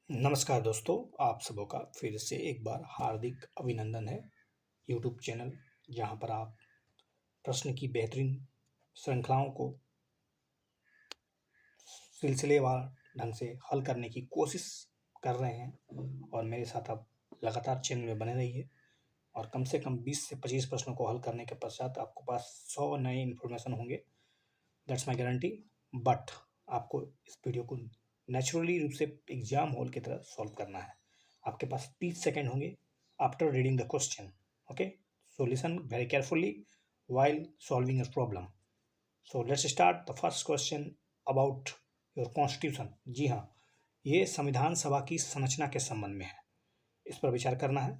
नमस्कार दोस्तों, आप सबों का फिर से एक बार हार्दिक अभिनंदन है। यूट्यूब चैनल जहां पर आप प्रश्न की बेहतरीन श्रृंखलाओं को सिलसिलेवार ढंग से हल करने की कोशिश कर रहे हैं और मेरे साथ आप लगातार चैनल में बने रहिए और कम से कम 20 से 25 प्रश्नों को हल करने के पश्चात आपको पास 100 नए इन्फॉर्मेशन होंगे। That's my guarantee. बट आपको इस वीडियो को नेचुरली रूप से एग्जाम हॉल की तरह सॉल्व करना है। आपके पास 30 सेकेंड होंगे after reading the question. Okay, so listen very carefully while solving a problem. So let's start the first question about your constitution. जी हाँ, ये संविधान सभा की संरचना के संबंध में है, इस पर विचार करना है।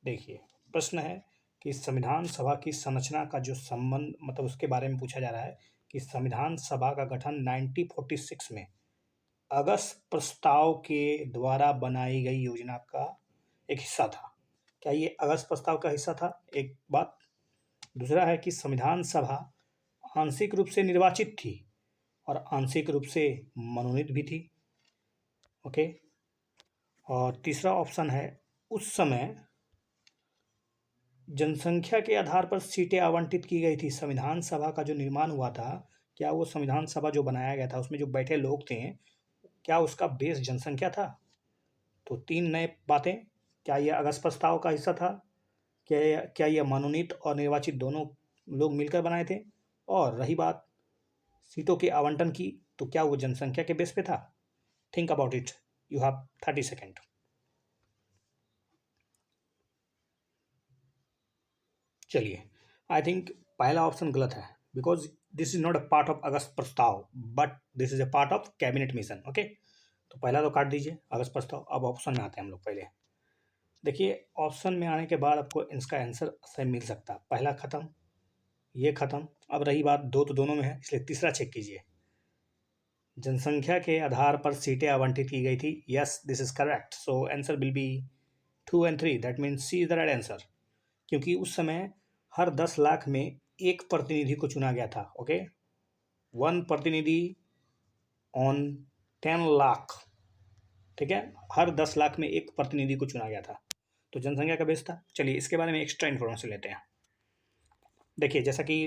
देखिए, प्रश्न है कि संविधान सभा की संरचना का जो संबंध मतलब उसके बारे में पूछा जा रहा है कि संविधान सभा का गठन 1946 में अगस्त प्रस्ताव के द्वारा बनाई गई योजना का एक हिस्सा था। क्या ये अगस्त प्रस्ताव का हिस्सा था? एक बात। दूसरा है कि संविधान सभा आंशिक रूप से निर्वाचित थी और आंशिक रूप से मनोनीत भी थी। ओके, और तीसरा ऑप्शन है उस समय जनसंख्या के आधार पर सीटें आवंटित की गई थी। संविधान सभा का जो निर्माण हुआ था, क्या वो संविधान सभा जो बनाया गया था उसमें जो बैठे लोग थे, क्या उसका बेस जनसंख्या था? तो तीन नए बातें। क्या यह अगस्त प्रस्ताव का हिस्सा था? क्या यह मनोनीत और निर्वाचित दोनों लोग मिलकर बनाए थे? और रही बात सीटों के आवंटन की, तो क्या वो जनसंख्या के बेस पे था? Think about it. You have 30 second. चलिए, आई थिंक पहला ऑप्शन गलत है because this is not a part of अगस्त प्रस्ताव but this is a part of cabinet mission. Okay, तो पहला तो काट दीजिए अगस्त प्रस्ताव। अब ऑप्शन में आते हैं हम लोग। पहले देखिए, ऑप्शन में आने के बाद आपको इसका आंसर सही मिल सकता है। पहला खत्म, ये खत्म। अब रही बात, दो तो दोनों में है, इसलिए तीसरा चेक कीजिए। जनसंख्या के आधार पर सीटें आवंटित की गई थी। Yes, this is correct. So answer will be 2 and 3। That means C is the right answer. क्योंकि उस समय हर 10 लाख में एक प्रतिनिधि को चुना गया था। ओके, वन प्रतिनिधि ऑन 10 लाख। ठीक है, हर 10 लाख में एक प्रतिनिधि को चुना गया था, तो जनसंख्या का बेस था। चलिए, इसके बारे में एक्स्ट्रा इन्फॉर्मेशन लेते हैं। देखिए, जैसा कि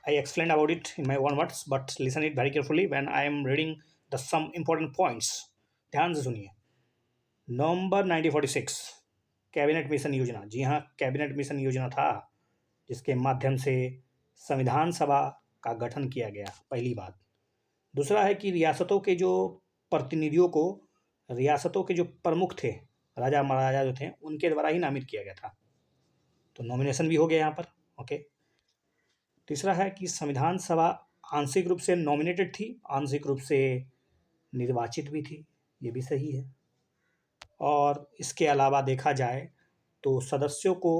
I explain about it in my own words but listen it very carefully when I am reading the some important points. ध्यान से सुनिए। नवंबर 1946 कैबिनेट मिशन योजना। जी हाँ, कैबिनेट मिशन योजना था जिसके माध्यम से संविधान सभा का गठन किया गया। पहली बात। दूसरा है कि रियासतों के जो प्रतिनिधियों को, रियासतों के जो प्रमुख थे, राजा महाराजा जो थे, उनके द्वारा ही नामित किया गया था, तो नॉमिनेशन भी हो गया यहाँ पर। ओके, तीसरा है कि संविधान सभा आंशिक रूप से नॉमिनेटेड थी, आंशिक रूप से निर्वाचित भी थी, ये भी सही है। और इसके अलावा देखा जाए तो सदस्यों को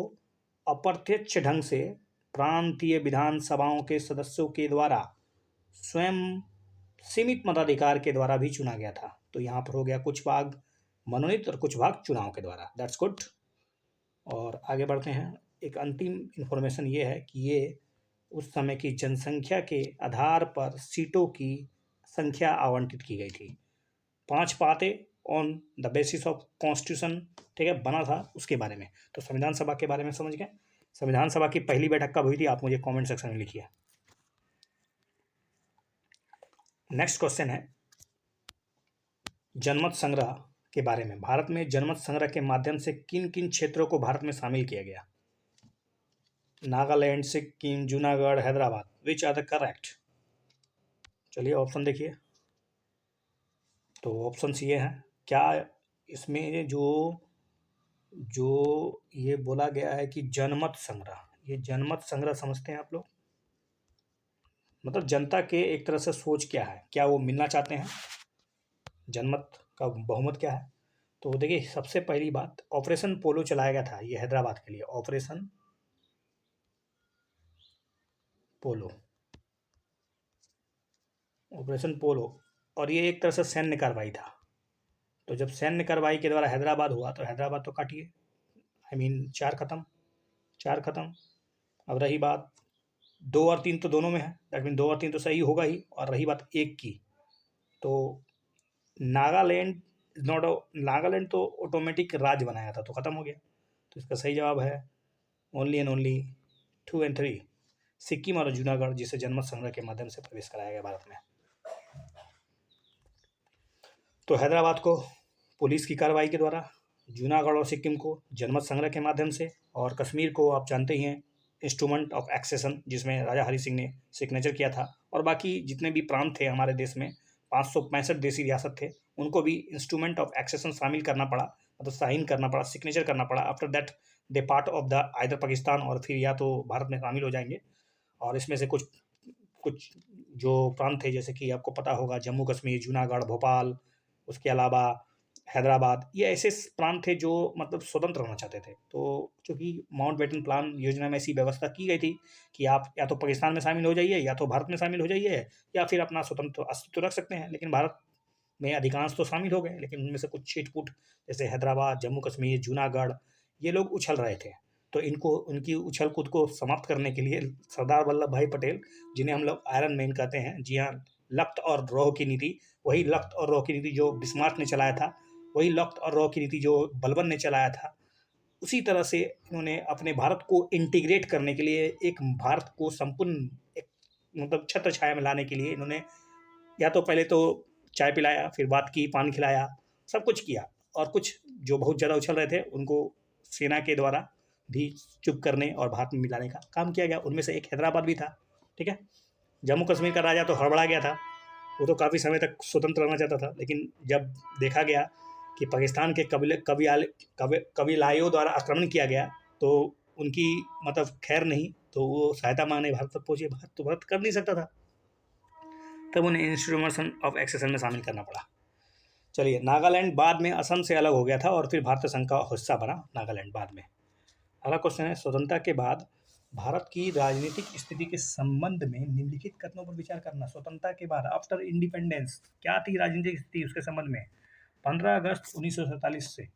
अप्रत्यक्ष ढंग से प्रांतीय विधानसभाओं के सदस्यों के द्वारा स्वयं सीमित मताधिकार के द्वारा भी चुना गया था। तो यहाँ पर हो गया कुछ भाग मनोनीत और कुछ भाग चुनाव के द्वारा। That's good. और आगे बढ़ते हैं। एक अंतिम इन्फॉर्मेशन ये है कि ये उस समय की जनसंख्या के आधार पर सीटों की संख्या आवंटित की गई थी। 5 बातें on the basis of constitution, ठीक है, बना था उसके बारे में। तो संविधान सभा के बारे में समझ गए। संविधान सभा की पहली बैठक कब हुई थी, आप मुझे कमेंट सेक्शन में लिखिए। नेक्स्ट क्वेश्चन है जनमत संग्रह के बारे में। भारत में जनमत संग्रह के माध्यम से किन किन क्षेत्रों को भारत में शामिल किया गया? Nagaland, Sikkim, Junagadh, Hyderabad. Which are the correct? चलिए ऑप्शन देखिए। तो ऑप्शन ये हैं। क्या इसमें जो जो ये बोला गया है कि जनमत संग्रह, ये जनमत संग्रह समझते हैं आप लोग? मतलब जनता के एक तरह से सोच क्या है, क्या वो मिलना चाहते हैं? जनमत का बहुमत क्या है? तो देखिए, सबसे पहली बात, ऑपरेशन पोलो चलाया गया था ये हैदराबाद के लिए। ऑपरेशन पोलो, ऑपरेशन पोलो। और ये एक तरह से सैन्य कार्रवाई था। तो जब सैन्य कार्रवाई के द्वारा हैदराबाद हुआ तो हैदराबाद तो काटिए, आई मीन 4 खत्म, 4 खत्म। अब रही बात 2 और 3 तो दोनों में है, दैट मीन 2 और 3 तो सही होगा ही। और रही बात 1 की, तो नागालैंड इज नॉट नागालैंड तो ऑटोमेटिक राज्य बनाया था तो ख़त्म हो गया। तो इसका सही जवाब है ओनली एंड ओनली 2 और 3, सिक्किम और जूनागढ़, जिसे जनमत संग्रह के माध्यम से प्रवेश कराया गया भारत में। तो हैदराबाद को पुलिस की कार्रवाई के द्वारा, जूनागढ़ और सिक्किम को जनमत संग्रह के माध्यम से, और कश्मीर को आप जानते ही हैं इंस्ट्रूमेंट ऑफ एक्सेशन, जिसमें राजा हरि सिंह ने सिग्नेचर किया था। और बाकी जितने भी प्रांत थे हमारे देश में, 565 देशी रियासत थे, उनको भी इंस्ट्रूमेंट ऑफ एक्सेशन शामिल करना पड़ा, मतलब साइन करना पड़ा, सिग्नेचर करना पड़ा। After that they part of the either Pakistan, और फिर या तो भारत में शामिल हो जाएंगे। और इसमें से कुछ कुछ जो प्रांत थे, जैसे कि आपको पता होगा जम्मू कश्मीर, जूनागढ़, भोपाल, उसके अलावा हैदराबाद, ये ऐसे प्रांत थे जो मतलब स्वतंत्र होना चाहते थे। तो चूँकि माउंटबेटन प्लान योजना में ऐसी व्यवस्था की गई थी कि आप या तो पाकिस्तान में शामिल हो जाइए, या तो भारत में शामिल हो जाइए, या फिर अपना स्वतंत्र अस्तित्व रख सकते हैं। लेकिन भारत में अधिकांश तो शामिल हो गए, लेकिन उनमें से कुछ छिट-पुट, जैसे हैदराबाद, जम्मू कश्मीर, जूनागढ़, ये लोग उछल रहे थे। तो इनको उनकी उछल-कूद को समाप्त करने के लिए सरदार वल्लभ भाई पटेल, जिन्हें हम लोग आयरन मैन कहते हैं, जी हाँ, लक्त और लौह की नीति, वही लक्त और लौह की नीति जो बिस्मार्क ने चलाया था, वही लक्त और लौह की नीति जो बलबन ने चलाया था, उसी तरह से इन्होंने अपने भारत को इंटीग्रेट करने के लिए, एक भारत को संपूर्ण एक मतलब छत्र छाया में लाने के लिए इन्होंने या तो पहले तो चाय पिलाया, फिर बात की, पानी खिलाया, सब कुछ किया। और कुछ जो बहुत ज़्यादा उछल रहे थे, उनको सेना के द्वारा भी चुप करने और भारत में मिलाने का काम किया गया। उनमें से एक हैदराबाद भी था, ठीक है। जम्मू कश्मीर का राजा तो हड़बड़ा गया था, वो तो काफ़ी समय तक स्वतंत्र रहना चाहता था, लेकिन जब देखा गया कि पाकिस्तान के कबीलाइयों द्वारा आक्रमण किया गया, तो उनकी मतलब खैर नहीं, तो वो सहायता मांगने भारत तक पहुँचे। भारत कर नहीं सकता था, तब उन्हें इंस्ट्रूमेंट ऑफ एक्सेशन में शामिल करना पड़ा। चलिए, नागालैंड बाद में असम से अलग हो गया था और फिर भारतीय संघ का हिस्सा बना नागालैंड बाद में। अगला क्वेश्चन है, स्वतंत्रता के बाद भारत की राजनीतिक स्थिति के संबंध में निम्नलिखित कथनों पर विचार करना। स्वतंत्रता के बाद, आफ्टर इंडिपेंडेंस, क्या थी राजनीतिक स्थिति, उसके संबंध में। 15 अगस्त 1947 से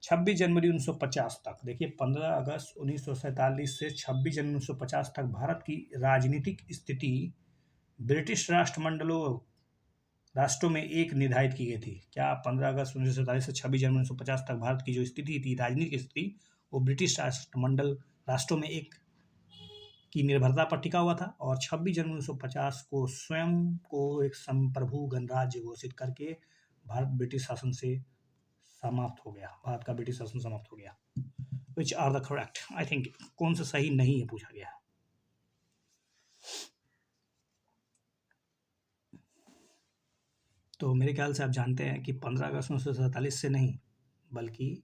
26 जनवरी 1950 तक, देखिए 15 अगस्त 1947 से 26 जनवरी 1950 तक भारत की राजनीतिक स्थिति ब्रिटिश राष्ट्रों में एक निर्धारित की गई थी। क्या 15 अगस्त 1947 से 26 जनवरी 1950 तक भारत की जो स्थिति थी, राजनीतिक स्थिति, वो ब्रिटिश राष्ट्रमंडल राष्ट्रों में एक की निर्भरता पर टिका हुआ था। और 26 जनवरी 1950 को स्वयं को एक संप्रभु गणराज्य घोषित करके भारत ब्रिटिश शासन से समाप्त हो गया, भारत का ब्रिटिश शासन समाप्त हो गया। Which are the correct, I think कौन सा सही नहीं है पूछा गया। तो मेरे ख्याल से आप जानते हैं कि 15 अगस्त 1947 से नहीं, बल्कि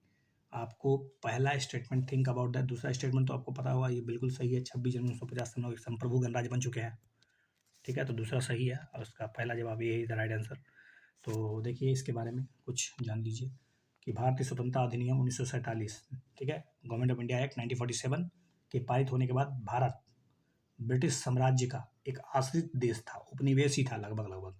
आपको पहला स्टेटमेंट थिंक अबाउट दैट, दूसरा स्टेटमेंट तो आपको पता होगा, ये बिल्कुल सही है। 26 जनवरी 1950 से हम लोग एक संप्रभु गणराज्य बन चुके हैं, ठीक है। तो दूसरा सही है और उसका पहला जवाब ये है द राइट आंसर। तो देखिए इसके बारे में कुछ जान लीजिए कि भारतीय स्वतंत्रता अधिनियम 1947, ठीक है, गवर्नमेंट ऑफ इंडिया एक्ट 1947 के पारित होने के बाद भारत ब्रिटिश साम्राज्य का एक आश्रित देश था, उपनिवेश ही था लगभग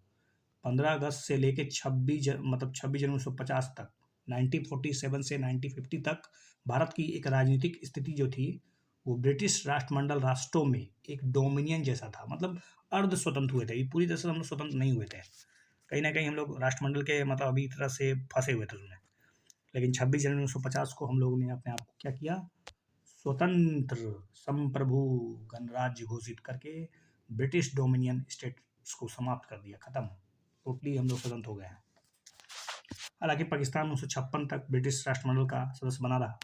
15 अगस्त से लेके 26 जनवरी 1950 तक, 1947 से 1950 तक भारत की एक राजनीतिक स्थिति जो थी, वो ब्रिटिश राष्ट्रमंडल राष्ट्रों में एक डोमिनियन जैसा था, मतलब अर्ध स्वतंत्र हुए थे। पूरी तरह से हम लोग स्वतंत्र नहीं हुए थे, कहीं ना कहीं हम लोग राष्ट्रमंडल के मतलब अभी तरह से फंसे हुए थे उसमें। लेकिन 26 जनवरी 1950 को हम लोगों ने अपने आप को क्या किया, स्वतंत्र संप्रभु गणराज्य घोषित करके ब्रिटिश डोमिनियन स्टेट्स को समाप्त कर दिया, खत्म, टोटली हम लोग स्वतंत्र हो गए हैं। हालांकि पाकिस्तान 1956 तक ब्रिटिश राष्ट्रमंडल का सदस्य बना रहा।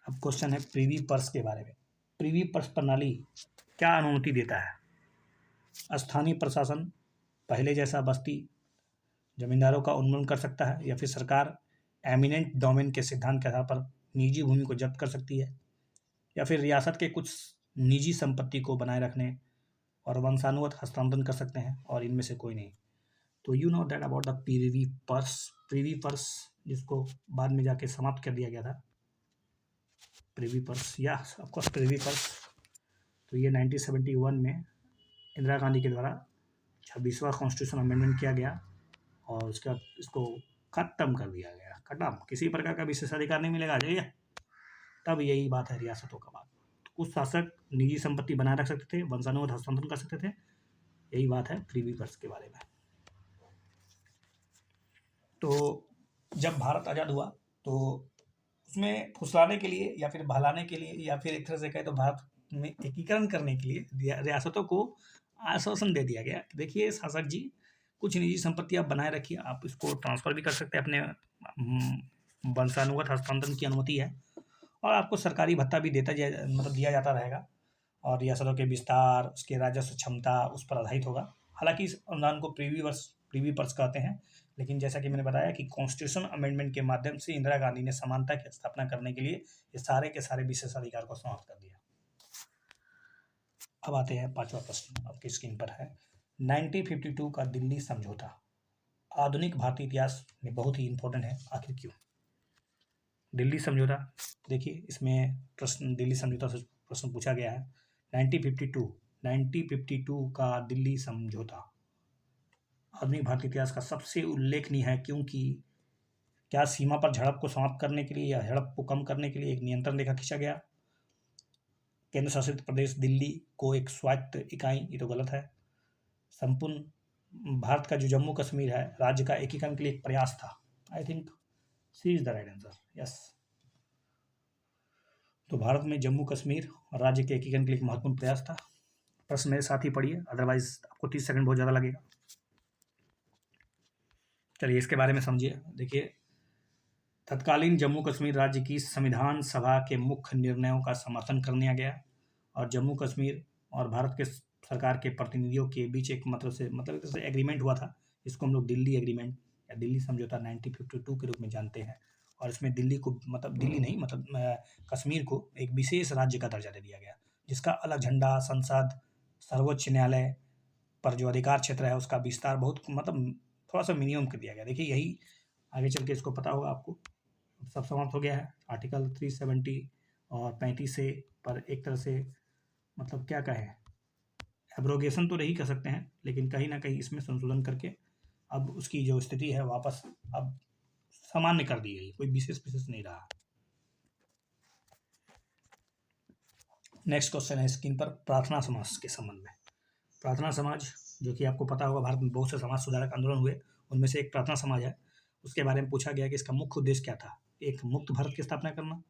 अब क्वेश्चन है प्रीवी पर्स के बारे में। प्रीवी पर्स प्रणाली क्या अनुमति देता है? स्थानीय प्रशासन पहले जैसा बस्ती जमींदारों का उन्मूलन कर सकता है, या फिर सरकार एमिनेंट डोमेन के सिद्धांत के आधार पर निजी भूमि को जब्त कर सकती है, या फिर रियासत के कुछ निजी संपत्ति को बनाए रखने और वंशानुगत हस्तांतरण कर सकते हैं, और इनमें से कोई नहीं। तो you know that about the Privi purse. Privi purse जिसको बाद में जाके समाप्त कर दिया गया था, प्रीवी पर्स, या ऑफकोर्स प्रीवी पर्स। तो ये 1971 में इंदिरा गांधी के द्वारा 26वां कॉन्स्टिट्यूशन अमेंडमेंट किया गया, और उसके बाद इसको खत्म कर दिया गया, खत्म, किसी प्रकार का विशेषाधिकार नहीं मिलेगा, जाइए। तब यही बात है रियासतों का बात, तो कुछ शासक निजी संपत्ति बनाए रख सकते थे, वंशानुगत हस्तांतरण कर सकते थे, यही बात है प्रीवी पर्स के बारे में। तो जब भारत आज़ाद हुआ तो उसमें फुसलाने के लिए या फिर बहलाने के लिए या फिर एक तरह से कहें तो भारत में एकीकरण करने के लिए रियासतों को आश्वासन दे दिया गया कि देखिए शासक जी, कुछ निजी संपत्ति आप बनाए रखिए, आप इसको ट्रांसफ़र भी कर सकते हैं अपने वंशानुगत हस्तांतरण की अनुमति है, और आपको सरकारी भत्ता भी दिया जाता रहेगा, और रियासतों के विस्तार, उसके राजस्व क्षमता उस पर आधारित होगा। हालांकि इस अनुदान को प्रीवी पर्स कहते हैं, लेकिन जैसा कि मैंने बताया कि कॉन्स्टिट्यूशन अमेंडमेंट के माध्यम से इंदिरा गांधी ने समानता की स्थापना करने के लिए ये सारे के सारे विशेषाधिकार को समाप्त कर दिया। अब आते हैं पांचवा प्रश्न, आपकी स्क्रीन पर है। 1952 का दिल्ली समझौता आधुनिक भारतीय इतिहास में बहुत ही इंपॉर्टेंट है, आखिर क्यों? दिल्ली समझौता, देखिए इसमें प्रश्न दिल्ली समझौता से प्रश्न पूछा गया है। 1952 का दिल्ली समझौता आधुनिक भारतीय इतिहास का सबसे उल्लेखनीय है, क्योंकि क्या सीमा पर झड़प को समाप्त करने के लिए या झड़प को कम करने के लिए एक नियंत्रण रेखा खींचा गया। केंद्र शासित प्रदेश दिल्ली को एक स्वायत्त इकाई, ये तो गलत है। संपूर्ण भारत का जो जम्मू कश्मीर है, राज्य का एकीकरण के लिए एक प्रयास था। I think C is the right answer, yes. तो भारत में जम्मू कश्मीर और राज्य के एकीकरण के लिए एक महत्वपूर्ण प्रयास था। प्रश्न मेरे साथ ही पढ़िए, अदरवाइज आपको 30 सेकंड बहुत ज़्यादा लगेगा। चलिए इसके बारे में समझिए। देखिए, तत्कालीन जम्मू कश्मीर राज्य की संविधान सभा के मुख्य निर्णयों का समर्थन करने गया, और जम्मू कश्मीर और भारत के सरकार के प्रतिनिधियों के बीच एक मतलब एक एग्रीमेंट हुआ था, इसको हम लोग दिल्ली एग्रीमेंट या दिल्ली समझौता 1952 के रूप में जानते हैं। और इसमें दिल्ली को दिल्ली नहीं कश्मीर को एक विशेष राज्य का दर्जा दे दिया गया, जिसका अलग झंडा, संसद, सर्वोच्च न्यायालय पर जो अधिकार क्षेत्र है उसका विस्तार बहुत थोड़ा सा मिनिमम कर दिया गया। देखिए यही आगे चल के इसको पता होगा आपको। सब समाप्त हो गया है आर्टिकल 370 और 35 से, पर एक तरह से क्या कहें, एब्रोगेशन तो नहीं कर सकते हैं, लेकिन कहीं ना कहीं इसमें संशोधन करके अब उसकी जो स्थिति है वापस अब सामान्य कर दी गई, कोई विशेष नहीं रहा। नेक्स्ट क्वेश्चन है स्क्रीन पर, प्रार्थना समाज के संबंध में। प्रार्थना समाज, जो कि आपको पता होगा भारत में बहुत से समाज सुधारक आंदोलन हुए, उनमें से एक प्रार्थना समाज है। उसके बारे में पूछा गया कि इसका मुख्य उद्देश्य क्या था। एक, मुक्त भारत की स्थापना करना,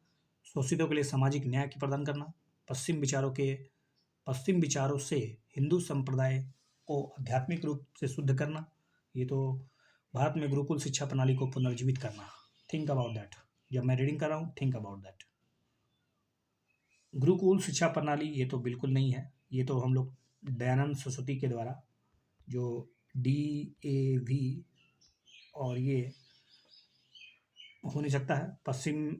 शोषितों के लिए सामाजिक न्याय की प्रदान करना, पश्चिम विचारों से हिंदू संप्रदाय को आध्यात्मिक रूप से शुद्ध करना, ये तो भारत में गुरुकुल शिक्षा प्रणाली को पुनर्जीवित करना। थिंक अबाउट दैट, जब मैं रीडिंग कर रहा हूँ थिंक अबाउट दैट। गुरुकुल शिक्षा प्रणाली ये तो बिल्कुल नहीं है, ये तो हम लोग दयानंद सरस्वती के द्वारा जो DAV और ये हो नहीं सकता है। पश्चिम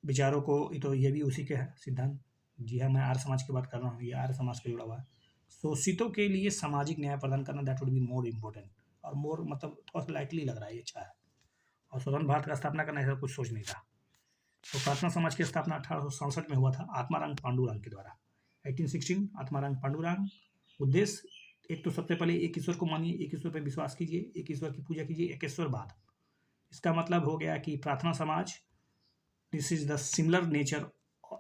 विचारों को, ये भी उसी के है सिद्धांत। जी हाँ, मैं आर्य समाज की बात कर रहा हूँ, ये आर्य समाज से जुड़ा हुआ है। शोषितों के लिए सामाजिक न्याय प्रदान करना, that would be more important, और मोर थोड़ा सा लाइटली लग रहा है, ये अच्छा है। और स्वतंत्र भारत का स्थापना करना, ऐसा कुछ सोच नहीं था। तो प्रार्थना समाज की स्थापना 1867 में हुआ था आत्माराम पांडुरंग के द्वारा। 1816 आत्माराम पांडुरंग। उद्देश्य, एक तो सबसे पहले एक ईश्वर को मानिए, एक ईश्वर पर विश्वास कीजिए, एक ईश्वर की पूजा कीजिए, एक ईश्वरवाद। इसका मतलब हो गया कि प्रार्थना समाज, this is the similar nature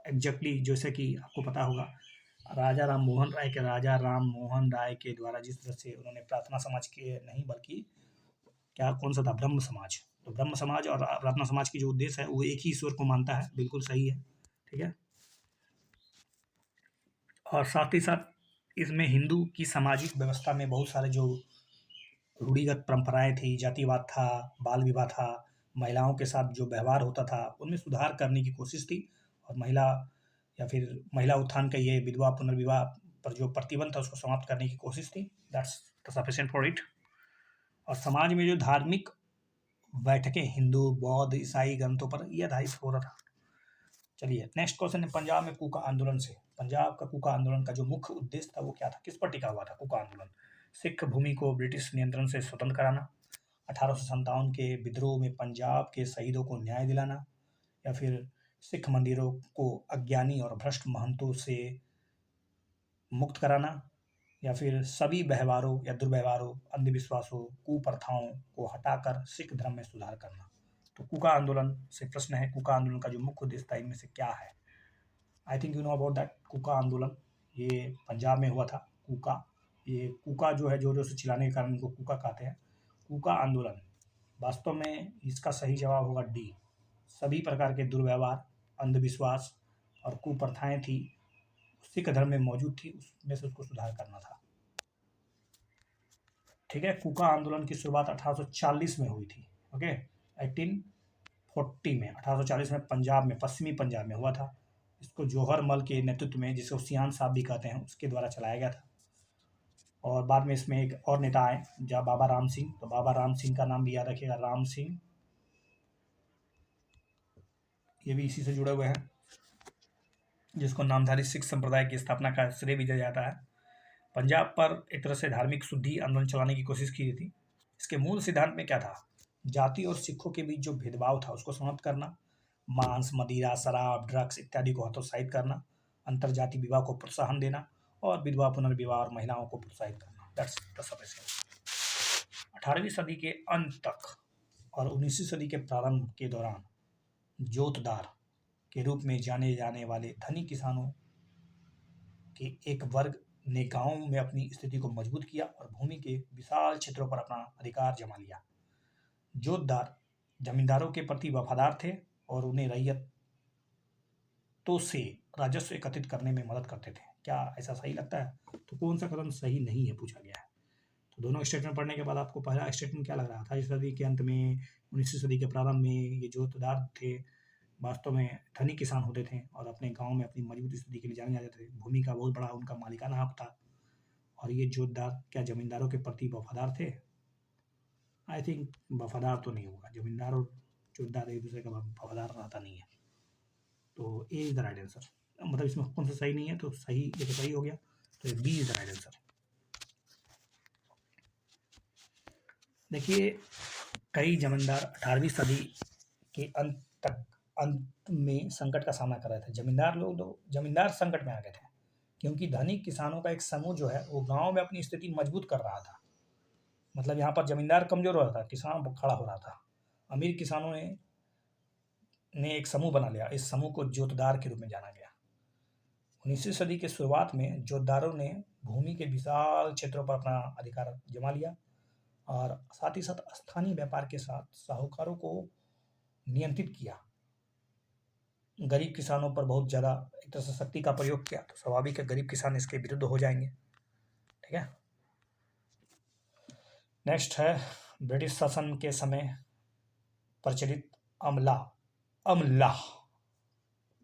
exactly, जैसे कि आपको पता होगा राजा राम मोहन राय के द्वारा जिस तरह से उन्होंने प्रार्थना समाज के नहीं बल्कि कौन सा था, ब्रह्म समाज। तो ब्रह्म समाज और प्रार्थना समाज की जो उद्देश्य है वो एक ही ईश्वर को मानता है, बिल्कुल सही है, ठीक है। और साथ ही साथ इसमें हिंदू की सामाजिक व्यवस्था में बहुत सारे जो रूढ़िगत परंपराएं थी, जातिवाद था, बाल विवाह था, महिलाओं के साथ जो व्यवहार होता था उनमें सुधार करने की कोशिश थी, और महिला उत्थान का ये विधवा पुनर्विवाह पर जो प्रतिबंध था उसको समाप्त करने की कोशिश थी। That's sufficient for it. और समाज में जो धार्मिक बैठकें हिंदू, बौद्ध, ईसाई ग्रंथों पर यह आधारित हो रहा था। चलिए नेक्स्ट क्वेश्चन है, पंजाब में कूका आंदोलन से। पंजाब का कूका आंदोलन का जो मुख्य उद्देश्य था वो क्या था, किस पर टिका हुआ था कूका आंदोलन? सिख भूमि को ब्रिटिश नियंत्रण से स्वतंत्र कराना, 1857 के विद्रोह में पंजाब के शहीदों को न्याय दिलाना, या फिर सिख मंदिरों को अज्ञानी और भ्रष्ट महंतों से मुक्त कराना, या फिर सभी व्यवहारों या दुर्व्यवहारों, अंधविश्वासों, कुप्रथाओं को हटाकर सिख धर्म में सुधार करना। तो कूका आंदोलन से प्रश्न है, कूका आंदोलन का जो मुख्य उद्देश्य था इनमें से क्या है? I think you know about that. Kuka आंदोलन ये पंजाब में हुआ था। कूका जो है जोर जोर से चिल्लाने के कारण इनको कूका कहते हैं। कूका आंदोलन वास्तव में इसका सही जवाब होगा डी। सभी प्रकार के दुर्व्यवहार, अंधविश्वास और कुप्रथाएं थी सिख धर्म में मौजूद थी, उसमें से उसको सुधार करना था। ठीक है, कूका आंदोलन की शुरुआत 1840 में हुई थी। ओके, 1840 में, 1840 में पंजाब में, पश्चिमी पंजाब में हुआ था। इसको जौहर मल के नेतृत्व में, जिसे सियान साहब भी कहते हैं, उसके द्वारा चलाया गया था। और बाद में इसमें एक और नेता आए, जहाँ बाबा राम सिंह, तो बाबा राम सिंह का नाम भी याद रखिएगा, राम सिंह, ये भी इसी से जुड़े हुए हैं, जिसको नामधारी सिख संप्रदाय की स्थापना का श्रेय भी दिया जाता है। पंजाब पर एक तरह से धार्मिक शुद्धि आंदोलन चलाने की कोशिश की थी। इसके मूल सिद्धांत में क्या था? जाति और सिखों के बीच जो भेदभाव था उसको समाप्त करना, मांस, मदिरा, शराब, ड्रग्स इत्यादि को हतोत्साहित करना, अंतरजातीय विवाह को प्रोत्साहन देना और विधवा पुनर्विवाह और महिलाओं को प्रोत्साहित करना। That's the sufficient. 18वीं सदी के अंत तक और 19वीं सदी के प्रारंभ के दौरान जोतदार के रूप में जाने जाने वाले धनी किसानों के एक वर्ग ने गांव में अपनी स्थिति को मजबूत किया और भूमि के विशाल क्षेत्रों पर अपना अधिकार जमा लिया। जोतदार जमींदारों के प्रति वफादार थे और उन्हें रैयतों से राजस्व एकत्रित करने में मदद करते थे। क्या ऐसा सही लगता है? तो कौन सा कदम सही नहीं है, पूछा गया है। तो दोनों स्टेटमेंट पढ़ने के बाद आपको पहला स्टेटमेंट क्या लग रहा था? 18वीं सदी के अंत में, 19वीं सदी के प्रारंभ में ये जोतदार थे, वास्तव में धनी किसान होते थे और अपने गांव में अपनी मजबूत स्थिति के लिए जाने जाते थे। भूमि का बहुत बड़ा उनका मालिकाना हक था। और ये जोतदार क्या जमींदारों के प्रति वफादार थे? आई थिंक वफादार तो नहीं होगा, जमींदार और जोतदार एक दूसरे का वफादार रहता नहीं है। तो ए इज द राइट आंसर। मतलब इसमें कौन सा सही नहीं है, तो सही, ये तो सही हो गया, तो B is the right answer. देखिए, कई जमींदार 18वीं सदी के अंत में संकट का सामना कर रहे थे। जमींदार संकट में आ गए थे, क्योंकि धनी किसानों का एक समूह जो है वो गांव में अपनी स्थिति मजबूत कर रहा था। मतलब यहाँ पर जमींदार कमजोर हो रहा था, किसान खड़ा हो रहा था। अमीर किसानों ने एक समूह बना लिया। इस समूह को जोतदार के रूप में जाना गया। 19वीं सदी के शुरुआत में जोतदारों ने भूमि के विशाल क्षेत्रों पर अपना अधिकार जमा लिया और साथ ही साथ स्थानीय व्यापार के साथ साहूकारों को नियंत्रित किया। गरीब किसानों पर बहुत ज़्यादा एक तरह से शक्ति का प्रयोग किया, तो स्वाभाविक है गरीब किसान इसके विरुद्ध हो जाएंगे। ठीक है, नेक्स्ट है ब्रिटिश शासन के समय प्रचलित अमला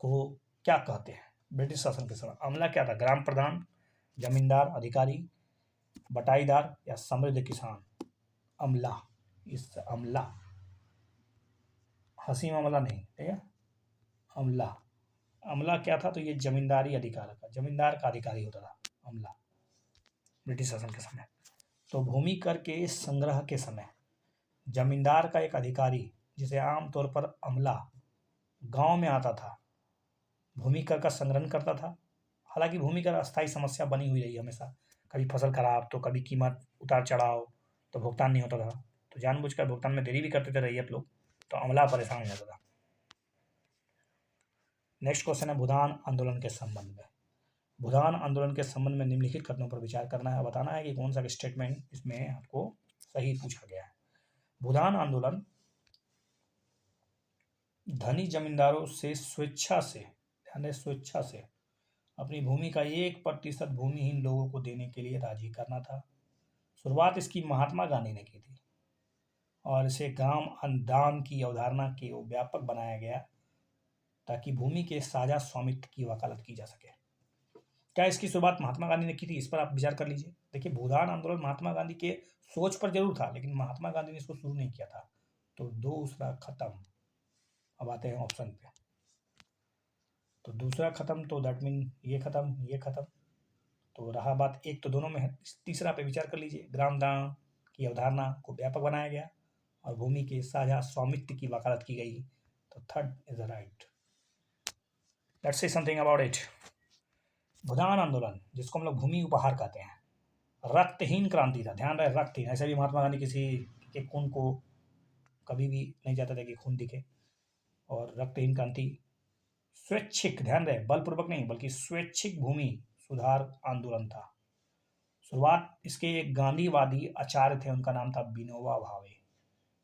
को क्या कहते हैं? ब्रिटिश शासन के समय अमला क्या था? ग्राम प्रधान, जमींदार, अधिकारी, बटाईदार या समृद्ध किसान? अमला, इस अमला, हसी मामला नहीं, ठीक है, अमला क्या था? तो ये जमींदारी अधिकार का, जमींदार का अधिकारी होता था अमला ब्रिटिश शासन के समय। तो भूमि कर के संग्रह के समय जमींदार का एक अधिकारी, जिसे आमतौर पर अमला, गांव में आता था, भूमि कर का संग्रहण करता था। हालांकि भूमि कर अस्थायी समस्या बनी हुई रही हमेशा, कभी फसल खराब तो कभी कीमत उतार चढ़ाव, तो भुगतान नहीं होता था, तो जानबूझकर भुगतान में देरी भी करते थे रैयत लोग, तो अमला परेशान हो जाता था। नेक्स्ट क्वेश्चन है भूदान आंदोलन के संबंध में। भूदान आंदोलन के संबंध में निम्नलिखित कथनों पर विचार करना है, बताना है कि कौन सा स्टेटमेंट इसमें आपको सही पूछा गया है। भूदान आंदोलन धनी जमींदारों से स्वेच्छा से अपनी भूमि का 1% भूमिहीन लोगों को देने के लिए राजी करना था। शुरुआत इसकी महात्मा गांधी ने की थी और इसे ग्राम दान की अवधारणा को व्यापक बनाया गया ताकि भूमि के साझा स्वामित्व की वकालत की जा सके। क्या इसकी शुरुआत महात्मा गांधी ने की थी? इस पर आप विचार कर लीजिए। देखिए, भूदान आंदोलन महात्मा गांधी के सोच पर जरूर था, लेकिन महात्मा गांधी ने इसको शुरू नहीं किया था। तो दूसरा खत्म। अब आते हैं ऑप्शन पे। तो दूसरा खत्म, तो दैट मीन ये खत्म, तो रहा बात एक, तो दोनों में है। तीसरा पे विचार कर लीजिए। ग्राम दान की अवधारणा को व्यापक बनाया गया और भूमि के साझा स्वामित्व की वकालत की गई, तो third is the right. Let's say something about it. Bhoodan आंदोलन, जिसको हम लोग भूमि उपहार कहते हैं, रक्तहीन क्रांति था। ध्यान रहे, रक्तहीन। ऐसे भी महात्मा गांधी किसी के खून को कभी भी नहीं चाहते थे कि खून दिखे, और रक्तहीन क्रांति स्वैच्छिक, ध्यान रहे, बलपूर्वक नहीं बल्कि स्वैच्छिक भूमि सुधार आंदोलन था। शुरुआत इसके एक गांधीवादी आचार्य थे, उनका नाम था विनोबा भावे।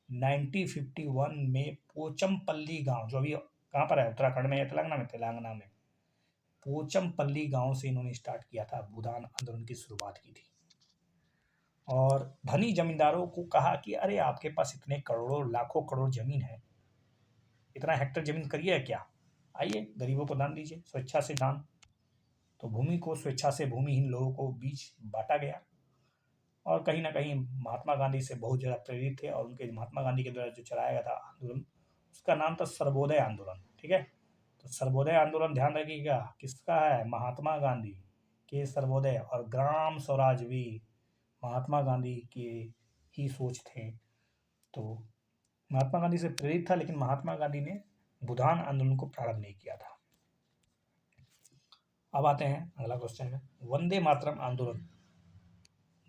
1951 में पोचमपल्ली गांव, जो अभी कहाँ पर है, उत्तराखंड में या तेलंगाना में पोचमपल्ली गांव से इन्होंने स्टार्ट किया था, भूदान आंदोलन की शुरुआत की थी। और धनी जमींदारों को कहा कि अरे आपके पास इतने करोड़ों लाखों करोड़ जमीन है, इतना हेक्टर जमीन करिए क्या, आइए गरीबों को दान दीजिए, स्वेच्छा से दान। तो भूमि को स्वेच्छा से भूमिहीन लोगों को बीच बांटा गया। और कहीं ना कहीं महात्मा गांधी से बहुत ज़्यादा प्रेरित थे, और उनके महात्मा गांधी के द्वारा जो चलाया गया था आंदोलन, उसका नाम था सर्वोदय आंदोलन। ठीक है, तो सर्वोदय आंदोलन ध्यान रखिएगा किसका है, महात्मा गांधी के सर्वोदय। और ग्राम स्वराज भी महात्मा गांधी के ही सोच थे। तो महात्मा गांधी से प्रेरित था, लेकिन महात्मा गांधी ने भूदान आंदोलन को प्रारंभ नहीं किया था। अब आते हैं अगला क्वेश्चन में, वंदे मातरम आंदोलन।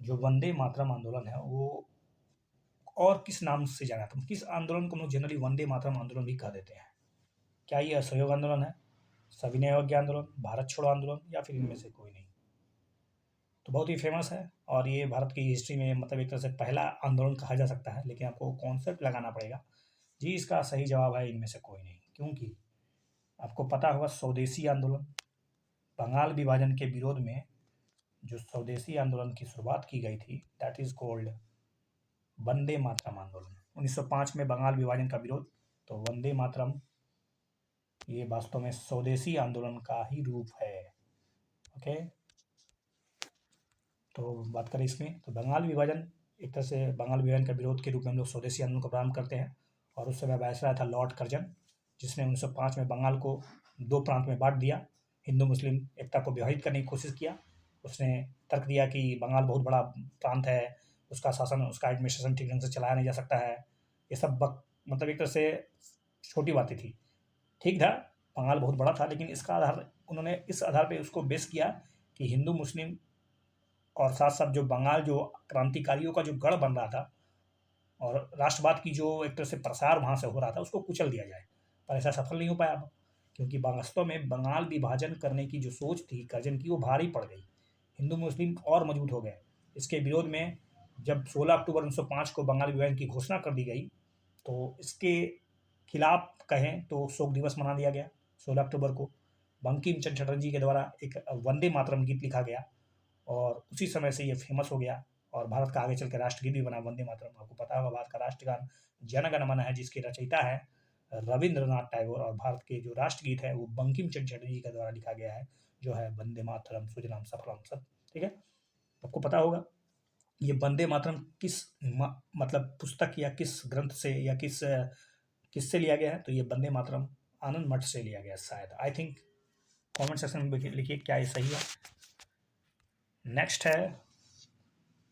जो वंदे मातरम आंदोलन है वो और किस नाम से जाना था, किस आंदोलन को हम लोग जनरली वंदे मातरम आंदोलन भी कह देते हैं? क्या ये असहयोग आंदोलन है, सविनय अवज्ञा आंदोलन, भारत छोड़ो आंदोलन, या फिर इनमें से कोई नहीं? तो बहुत ही फेमस है, और ये भारत की हिस्ट्री में मतलब एक तरह से पहला आंदोलन कहा जा सकता है, लेकिन आपको कॉन्सेप्ट लगाना पड़ेगा। जी, इसका सही जवाब है इनमें से कोई नहीं, क्योंकि आपको पता होगा स्वदेशी आंदोलन, बंगाल विभाजन के विरोध में जो स्वदेशी आंदोलन की शुरुआत की गई थी, that is called Vande Mataram आंदोलन। 1905 में बंगाल विभाजन का विरोध, तो वंदे मातरम ये वास्तव में स्वदेशी आंदोलन का ही रूप है। ओके, तो बात करें इसमें, तो बंगाल विभाजन एक तरह से बंगाल विभाजन का विरोध के रूप में हम लोग स्वदेशी आंदोलन को प्रारंभ करते हैं। और उस समय वायसराय था लॉर्ड कर्जन, जिसने 1905 में बंगाल को दो प्रांत में बांट दिया, हिंदू मुस्लिम एकता को विभाजित करने की कोशिश किया। उसने तर्क दिया कि बंगाल बहुत बड़ा प्रांत है, उसका शासन, उसका एडमिनिस्ट्रेशन ठीक ढंग से चलाया नहीं जा सकता है। ये सब मतलब एक तरह से छोटी बातें थी। ठीक था, बंगाल बहुत बड़ा था, लेकिन इसका आधार, उन्होंने इस आधार पे उसको बेस किया कि हिंदू मुस्लिम और साथ साथ जो बंगाल जो क्रांतिकारियों का जो गढ़ बन रहा था, और राष्ट्रवाद की जो एक तरह से प्रसार वहाँ से हो रहा था, उसको कुचल दिया जाए। पर ऐसा सफल नहीं हो पाया, क्योंकि वास्तव में बंगाल विभाजन करने की जो सोच थी कर्जन की, वो भारी पड़ गई। हिंदू मुस्लिम और मजबूत हो गए। इसके विरोध में जब 16 अक्टूबर 1905 को बंगाल विभाजन की घोषणा कर दी गई, तो इसके खिलाफ कहें तो शोक दिवस मना दिया गया 16 अक्टूबर को। बंकिम चंद्र चटर्जी के द्वारा एक वंदे मातरम गीत लिखा गया, और उसी समय से ये फेमस हो गया, और भारत का आगे चल के राष्ट्रगीत भी बना वंदे मातरम। आपको पता होगा भारत का राष्ट्रगान जन गण मन है, जिसके रचयिता है रविंद्रनाथ टैगोर, और भारत के जो राष्ट्रगीत है वो बंकिम चंद्र चटर्जी के द्वारा लिखा गया है, जो है वंदे मातरम सुजलाम सफलाम सब। ठीक है, आपको पता होगा ये वंदे मातरम किस मतलब पुस्तक या किस ग्रंथ से या किससे लिया गया है? तो ये वंदे मातरम आनंद मठ से लिया गया शायद, आई थिंक। कमेंट सेक्शन में लिखिए क्या ये सही है। नेक्स्ट है,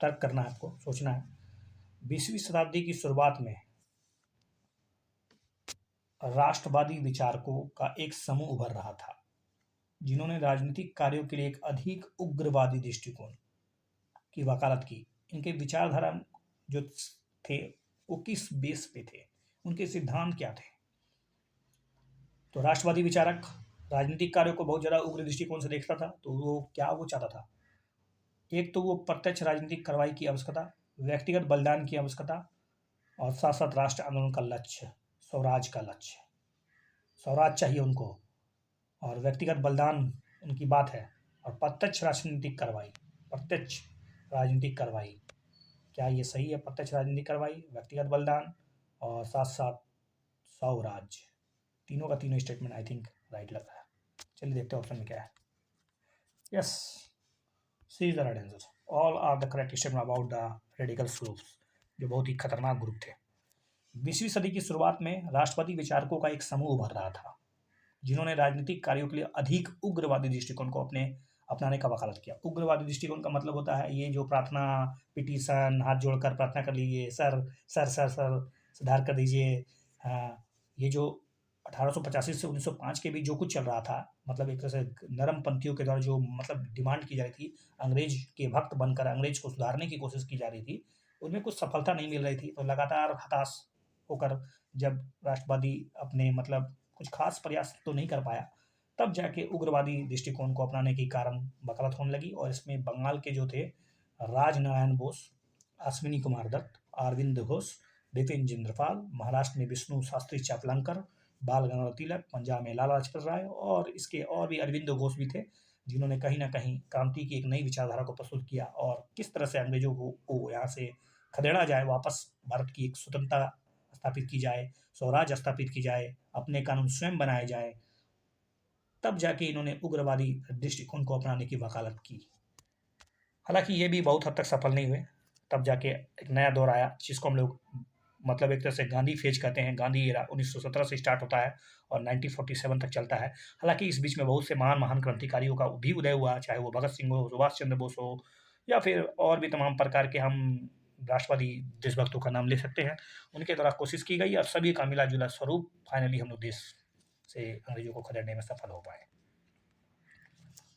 तर्क करना है, आपको सोचना है। 20वीं शताब्दी की शुरुआत में राष्ट्रवादी विचारकों का एक समूह उभर रहा था, जिन्होंने राजनीतिक कार्यों के लिए एक अधिक उग्रवादी दृष्टिकोण की वकालत की। इनके विचारधारा जो थे वो किस बेस पे थे, उनके सिद्धांत क्या थे? तो राष्ट्रवादी विचारक राजनीतिक कार्यों को बहुत ज़्यादा उग्र दृष्टिकोण से देखता था। तो वो चाहता था, एक तो वो प्रत्यक्ष राजनीतिक कार्रवाई की आवश्यकता, व्यक्तिगत बलिदान की आवश्यकता, और साथ साथ राष्ट्र आंदोलन का लक्ष्य, स्वराज का लक्ष्य, स्वराज चाहिए उनको, और व्यक्तिगत बलिदान उनकी बात है, और प्रत्यक्ष राजनीतिक कार्रवाई, प्रत्यक्ष राजनीतिक कार्रवाई, क्या ये सही है? प्रत्यक्ष राजनीतिक कार्रवाई, व्यक्तिगत बलिदान, और साथ साथ स्वराज, तीनों का तीनों स्टेटमेंट आई थिंक राइट लग रहा है। चलिए देखते हैं ऑप्शन में क्या है। Yes, C is the right answer. All are the correct statement about the radical groups, जो बहुत ही खतरनाक ग्रुप थे। 20वीं सदी की शुरुआत में राष्ट्रवादी विचारकों का एक समूह उभर रहा था, जिन्होंने राजनीतिक कार्यों के लिए अधिक उग्रवादी दृष्टिकोण को अपनाने का वकालत किया। उग्रवादी दृष्टिकोण का मतलब होता है ये जो प्रार्थना, पिटीशन, हाथ जोड़कर प्रार्थना कर लीजिए, सर सर सर सर सुधार कर दीजिए। ये जो 1885 से 1905 के बीच जो कुछ चल रहा था, मतलब एक तरह से नरम पंथियों के द्वारा जो मतलब डिमांड की जा रही थी, अंग्रेज के भक्त बनकर अंग्रेज को सुधारने की कोशिश की जा रही थी, उनमें कुछ सफलता नहीं मिल रही थी। तो लगातार हताश होकर जब राष्ट्रवादी अपने मतलब कुछ खास प्रयास तो नहीं कर पाया, तब जाके उग्रवादी दृष्टिकोण को अपनाने के कारण वकालत होने लगी। और इसमें बंगाल के जो थे राजनारायण बोस, अश्विनी कुमार दत्त, अरविंद घोष, बिपिन चंद्रपाल, महाराष्ट्र में विष्णु शास्त्री चापलंकर, बाल गंगाधर तिलक, पंजाब में लाला लाजपत राय और इसके और भी अरविंदो घोष भी थे, जिन्होंने कहीं न कहीं क्रांति की एक नई विचारधारा को प्रस्तुत किया और किस तरह से अंग्रेज़ों को यहाँ से खदेड़ा जाए, वापस भारत की एक स्वतंत्रता स्थापित की जाए, स्वराज स्थापित की जाए, अपने कानून स्वयं बनाए जाए, तब जाके इन्होंने उग्रवादी दृष्टिकोण को अपनाने की वकालत की। हालाँकि ये भी बहुत हद तक सफल नहीं हुए, तब जाके एक नया दौर आया जिसको हम लोग मतलब एक तरह से गांधी फेज कहते हैं। गांधी एरा 1917 से स्टार्ट होता है और 1947 तक चलता है। हालाँकि इस बीच में बहुत से महान क्रांतिकारियों का भी उदय हुआ, चाहे वो भगत सिंह हो, सुभाष चंद्र बोस हो या फिर और भी तमाम प्रकार के हम राष्ट्रवादी देशभक्तों का नाम ले सकते हैं। उनके द्वारा कोशिश की गई और सभी का मिला-जुला स्वरूप फाइनली हम लोग देश से अंग्रेज़ों को खदेड़ने में सफल हो पाए।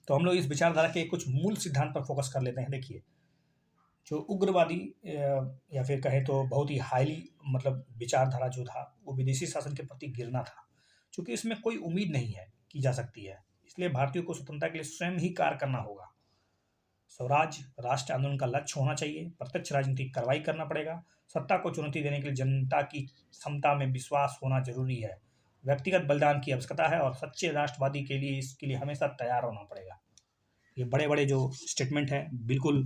तो हम लोग इस विचारधारा के कुछ मूल सिद्धांत पर फोकस कर लेते हैं। देखिए, जो उग्रवादी या फिर कहें तो बहुत ही हाईली मतलब विचारधारा जो था, वो विदेशी शासन के प्रति गिरना था। चूँकि इसमें कोई उम्मीद नहीं है की जा सकती है, इसलिए भारतीयों को स्वतंत्रता के लिए स्वयं ही कार्य करना होगा। स्वराज राष्ट्र आंदोलन का लक्ष्य होना चाहिए, प्रत्यक्ष राजनीतिक कार्रवाई करना पड़ेगा, सत्ता को चुनौती देने के लिए जनता की क्षमता में विश्वास होना ज़रूरी है, व्यक्तिगत बलिदान की आवश्यकता है और सच्चे राष्ट्रवादी के लिए इसके लिए हमेशा तैयार होना पड़ेगा। ये बड़े-बड़े जो स्टेटमेंट हैं, बिल्कुल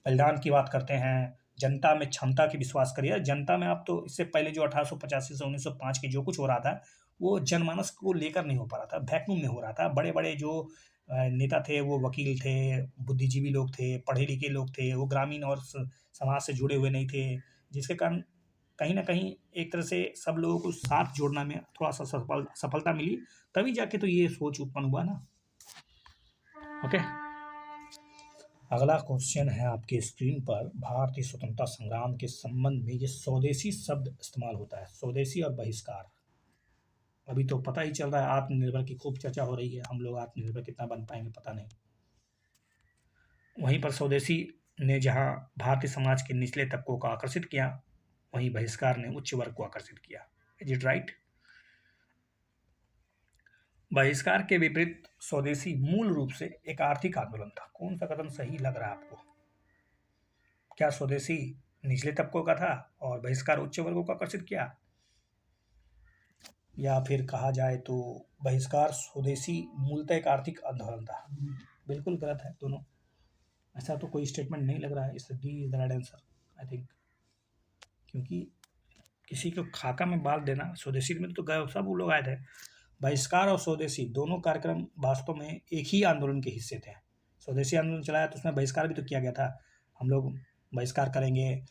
बलिदान की बात करते हैं, जनता में क्षमता की विश्वास करिए। जनता में आप तो इससे पहले जो 1885 से 1905 की जो कुछ हो रहा था, वो जनमानस को लेकर नहीं हो पा रहा था, वैक्यूम में हो रहा था। बड़े-बड़े जो नेता थे, वो वकील थे, बुद्धिजीवी लोग थे, पढ़े-लिखे लोग थे, वो ग्रामीण और समाज से जुड़े हुए नहीं थे, जिसके कारण कहीं न कहीं एक तरह से सब लोगों को साथ जोड़ना में थोड़ा-सा सफलता मिली, तभी जाके तो ये सोच उत्पन्न हुआ ना। ओके। अगला क्वेश्चन है आपके स्क्रीन पर, भारतीय स्वतंत्रता संग्राम के संबंध में ये स्वदेशी शब्द इस्तेमाल होता है, स्वदेशी और बहिष्कार। अभी तो पता ही चल रहा है, आत्मनिर्भर की खूब चर्चा हो रही है, हम लोग आत्मनिर्भर कितना बन पाएंगे पता नहीं। वहीं पर स्वदेशी ने जहां भारतीय समाज के निचले तबकों को आकर्षित किया, वहीं बहिष्कार ने उच्च वर्ग को आकर्षित किया। Is it right? बहिष्कार के विपरीत स्वदेशी मूल रूप से एक आर्थिक आंदोलन था। कौन सा कदम सही लग रहा है आपको? क्या स्वदेशी निचले तबकों का था और बहिष्कार उच्च वर्गों को आकर्षित किया, या फिर कहा जाए तो बहिष्कार स्वदेशी मूलतः एक आर्थिक आंदोलन था? बिल्कुल गलत है दोनों। ऐसा तो कोई स्टेटमेंट नहीं लग रहा है। इस D is the right answer I think, क्योंकि किसी को खाका में बाल देना, स्वदेशी में तो सब लोग आए थे। बहिष्कार और स्वदेशी दोनों कार्यक्रम वास्तव में एक ही आंदोलन के हिस्से थे। स्वदेशी आंदोलन चलाया तो उसमें बहिष्कार भी तो किया गया था। हम लोग बहिष्कार करेंगे,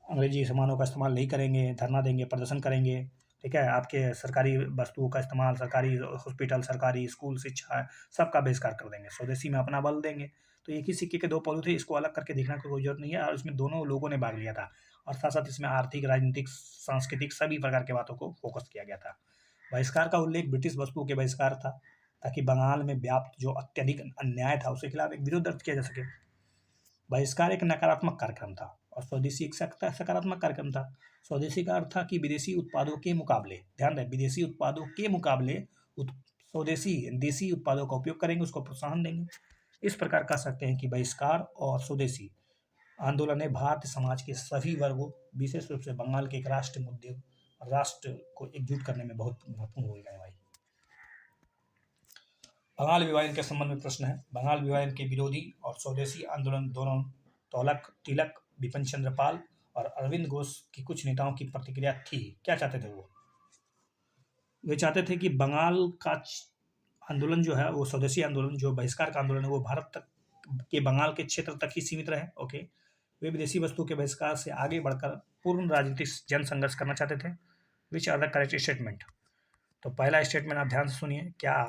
अंग्रेजी सामानों का इस्तेमाल नहीं करेंगे, धरना देंगे, प्रदर्शन करेंगे, ठीक है, आपके सरकारी वस्तुओं का इस्तेमाल, सरकारी हॉस्पिटल, सरकारी स्कूल, शिक्षा, सबका बहिष्कार कर देंगे। स्वदेशी में अपना बल देंगे। तो एक ही सिक्के के दो पहलू थे, इसको अलग करके देखने की कोई जरूरत नहीं है। और इसमें दोनों लोगों ने भाग लिया था और साथ साथ इसमें आर्थिक, राजनीतिक, सांस्कृतिक सभी प्रकार के बातों को फोकस किया गया था। बहिष्कार का उल्लेख ब्रिटिश वस्तुओं के बहिष्कार था, ताकि बंगाल में व्याप्त जो अत्यधिक अन्याय था उसके खिलाफ एक विरोध दर्ज किया जा सके। बहिष्कार एक नकारात्मक कार्यक्रम था और स्वदेशी एक सकारात्मक कार्यक्रम था। स्वदेशी का अर्थ था कि विदेशी उत्पादों के मुकाबले, ध्यान रहे, विदेशी उत्पादों के मुकाबले स्वदेशी देसी उत्पादों का उपयोग करेंगे, उसको प्रोत्साहन देंगे। इस प्रकार कह सकते हैं कि बहिष्कार और स्वदेशी आंदोलन ने भारतीय समाज के सभी वर्गों, विशेष रूप से बंगाल के एक राष्ट्र मुद्दे, राष्ट्र को एकजुट करने में बहुत महत्वपूर्ण भूमिका निभाई। बंगाल विभाजन के संबंध में प्रश्न है। बंगाल विभाजन के विरोधी और स्वदेशी आंदोलन दोनों तिलक, बिपिन चंद्र पाल और अरविंद घोष की कुछ नेताओं की प्रतिक्रिया थी। क्या चाहते थे वो? वे चाहते थे कि बंगाल का आंदोलन जो है, वो स्वदेशी आंदोलन, जो बहिष्कार का आंदोलन है, वो भारत तक के बंगाल के क्षेत्र तक ही सीमित रहे। ओके। वे विदेशी वस्तु के बहिष्कार से आगे बढ़कर पूर्ण राजनीतिक जन संघर्ष करना चाहते थे। Which are the correct statement? तो पहला स्टेटमेंट आप ध्यान से सुनिए। क्या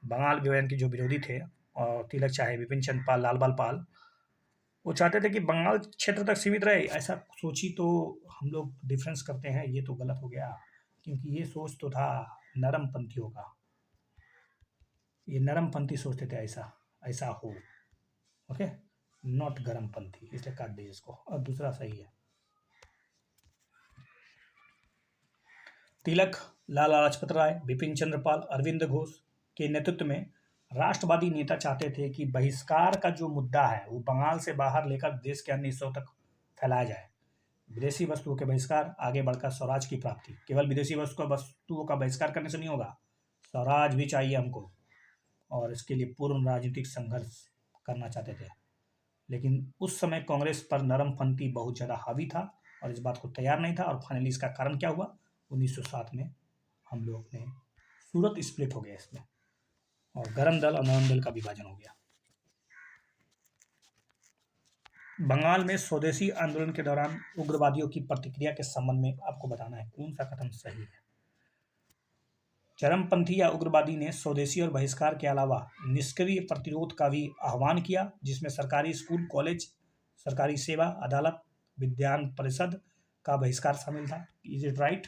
बंगाल विभाजन के जो विरोधी थे और तिलक चाहे बिपिन चंद्र पाल, लाल बाल पाल, वो चाहते थे कि बंगाल क्षेत्र तक सीमित रहे? ऐसा सोची तो हम लोग डिफरेंस करते हैं, ये तो गलत हो गया, क्योंकि ये सोच तो था नरम पंथियों का। ये नरम पंथी सोचते थे ऐसा हो, ओके, नॉट गरम पंथी, इसलिए काट दीजिए इसको। और दूसरा सही है। तिलक, लाला लाजपत राय, बिपिन चंद्र पाल, अरविंद घोष के नेतृत्व में राष्ट्रवादी नेता चाहते थे कि बहिष्कार का जो मुद्दा है वो बंगाल से बाहर लेकर देश के अन्य हिस्सों तक फैलाया जाए। विदेशी वस्तुओं के बहिष्कार, आगे बढ़कर स्वराज की प्राप्ति। केवल विदेशी वस्तुओं का बहिष्कार करने से नहीं होगा, स्वराज भी चाहिए हमको, और इसके लिए पूर्ण राजनीतिक संघर्ष करना चाहते थे। लेकिन उस समय कांग्रेस पर नरमपंथी बहुत ज़्यादा हावी था और इस बात को तैयार नहीं था, और फाइनली इसका कारण क्या हुआ, 1907 में हम लोग ने सूरत स्प्लिट हो गया इसमें, और गरम दल और नरम दल का विभाजन हो गया। बंगाल में स्वदेशी आंदोलन के दौरान उग्रवादियों की प्रतिक्रिया के संबंध में आपको बताना है कौन सा कथन सही है। चरमपंथी या उग्रवादी ने स्वदेशी और बहिष्कार के अलावा निष्क्रिय प्रतिरोध का भी आह्वान किया, जिसमें सरकारी स्कूल, कॉलेज, सरकारी सेवा, अदालत, विज्ञान परिषद का बहिष्कार शामिल था। Is it right?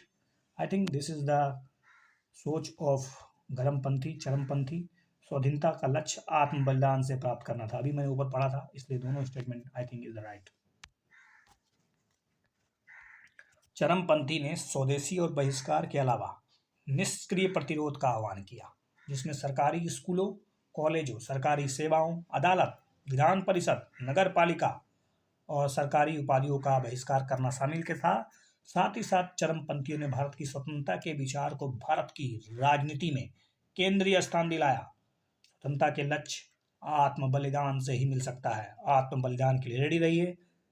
I think this is the सोच ऑफ गरमपंथी, चरमपंथी। स्वाधीनता का लक्ष्य आत्म बलिदान से प्राप्त करना था, अभी मैंने ऊपर पढ़ा था, इसलिए दोनों statement I think is the right. चरमपंथी ने स्वदेशी और बहिष्कार के अलावा निष्क्रिय प्रतिरोध का आह्वान किया, जिसमें सरकारी स्कूलों, कॉलेजों, सरकारी सेवाओं, अदालत, विधान परिषद, नगर पालिका और सरकारी उपाधियों का बहिष्कार करना शामिल के साथ ही साथ चरमपंथियों ने भारत की स्वतंत्रता के विचार को भारत की राजनीति में केंद्रीय स्थान दिलाया। स्वतंत्रता के लक्ष्य आत्म बलिदान से ही मिल सकता है, आत्म बलिदान के लिए रेडी रहिए,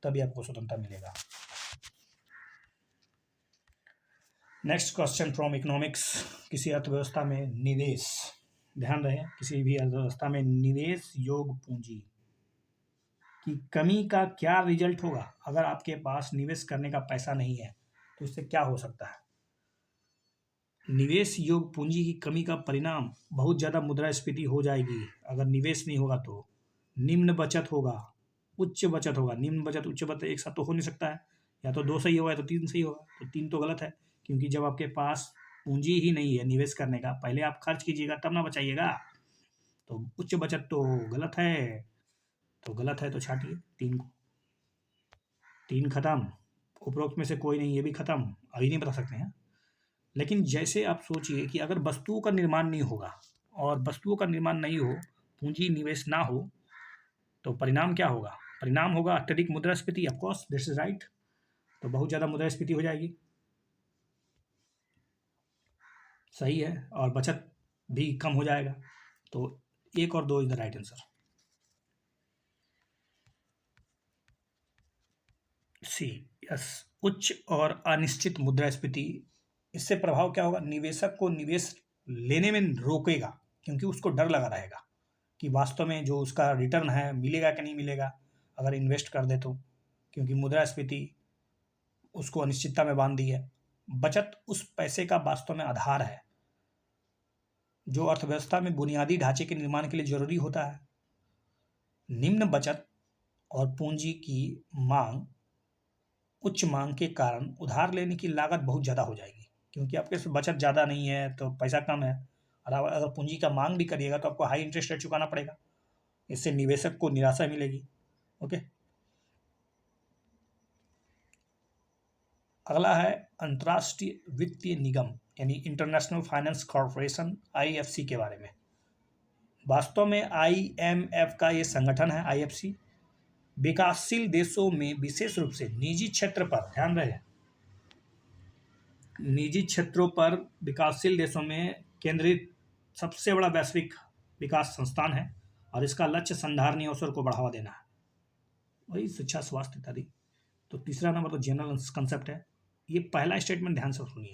तभी आपको स्वतंत्रता मिलेगा। Next question from economics. किसी अर्थव्यवस्था में निवेश, ध्यान रहे, किसी भी अर्थव्यवस्था में निवेश योग पूंजी की कमी का क्या रिजल्ट होगा। अगर आपके पास निवेश करने का पैसा नहीं है तो उससे क्या हो सकता है। निवेश योग पूंजी की कमी का परिणाम बहुत ज़्यादा मुद्रास्फीति हो जाएगी। अगर निवेश नहीं होगा तो निम्न बचत होगा, उच्च बचत होगा। निम्न बचत उच्च बचत एक साथ तो हो नहीं सकता है, या तो 2 सही होगा या तो 3 सही होगा, तो 3 तो गलत है, क्योंकि जब आपके पास पूंजी ही नहीं है निवेश करने का, पहले आप खर्च कीजिएगा तब ना बचाइएगा। तो उच्च बचत तो गलत है, तो गलत है तो छाटिए 3 को। 3 खत्म, उपरोक्त में से कोई नहीं, ये भी खत्म, अभी नहीं बता सकते हैं। लेकिन जैसे आप सोचिए कि अगर वस्तुओं का निर्माण नहीं होगा, और वस्तुओं का निर्माण नहीं हो, पूंजी निवेश ना हो, तो परिणाम क्या होगा। परिणाम होगा अत्यधिक मुद्रास्फीति। Of course this is right, तो बहुत ज़्यादा मुद्रास्फीति हो जाएगी, सही है, और बचत भी कम हो जाएगा। तो 1 और 2 is the right answer. C, yes, उच्च और अनिश्चित मुद्रास्फीति, इससे प्रभाव क्या होगा, निवेशक को निवेश लेने में रोकेगा, क्योंकि उसको डर लगा रहेगा कि वास्तव में जो उसका रिटर्न है मिलेगा कि नहीं मिलेगा अगर इन्वेस्ट कर दे तो, क्योंकि मुद्रास्फीति उसको अनिश्चितता में बांध दी है। बचत उस पैसे का वास्तव में आधार है जो अर्थव्यवस्था में बुनियादी ढांचे के निर्माण के लिए जरूरी होता है। निम्न बचत और पूंजी की मांग, उच्च मांग के कारण उधार लेने की लागत बहुत ज़्यादा हो जाएगी, क्योंकि आपके पास बचत ज़्यादा नहीं है तो पैसा कम है, और अगर पूंजी का मांग भी करिएगा तो आपको हाई इंटरेस्ट रेट चुकाना पड़ेगा, इससे निवेशक को निराशा मिलेगी। ओके, अगला है अंतर्राष्ट्रीय वित्तीय निगम यानी इंटरनेशनल फाइनेंस कॉर्पोरेशन, IFC के बारे में। वास्तव में IMF का ये संगठन है, IFC विकासशील देशों में विशेष रूप से निजी क्षेत्र पर, ध्यान रहे, निजी क्षेत्रों पर विकासशील देशों में केंद्रित सबसे बड़ा वैश्विक विकास संस्थान है, और इसका लक्ष्य संधारणीय अवसर को बढ़ावा देना है, वही शिक्षा, स्वास्थ्य इत्यादि। तो तीसरा नंबर तो जनरल कंसेप्ट है। ये पहला स्टेटमेंट ध्यान से सुनिए।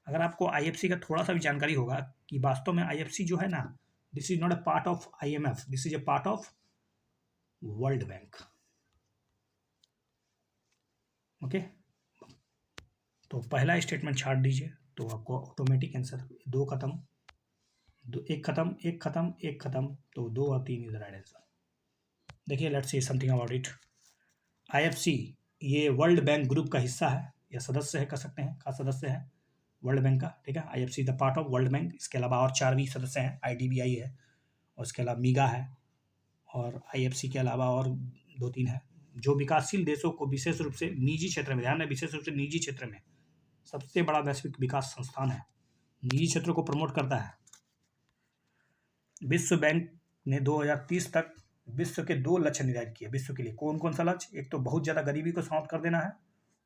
अगर आपको IFC का थोड़ा सा भी जानकारी होगा कि वास्तव में IFC जो है ना, this is not a part of IMF, this is a part of world bank. Okay, तो पहला स्टेटमेंट छाट दीजिए तो आपको ऑटोमेटिक आंसर 2 खत्म, 1 खत्म, 1 खत्म, 1 खत्म, तो 2 और 3 इज द राइट आंसर। देखिए, let's see something about it. IFC ये वर्ल्ड बैंक ग्रुप का हिस्सा है, या सदस्य है, कह सकते हैं, खास सदस्य है वर्ल्ड बैंक का, ठीक है। IFC the part of world bank. इसके अलावा और 4 भी सदस्य हैं, IDBI है, और उसके अलावा मीगा है, और IFC के अलावा और 2-3 है, जो विकासशील देशों को विशेष रूप से निजी क्षेत्र में, ध्यान है, विशेष रूप से निजी क्षेत्र में सबसे बड़ा वैश्विक विकास संस्थान है, निजी क्षेत्रों को प्रमोट करता है। विश्व बैंक ने 2030 तक विश्व के 2 लक्ष्य निर्धारित किए। विश्व के लिए कौन कौन सा लक्ष्य, एक तो बहुत ज़्यादा गरीबी को समाप्त कर देना है,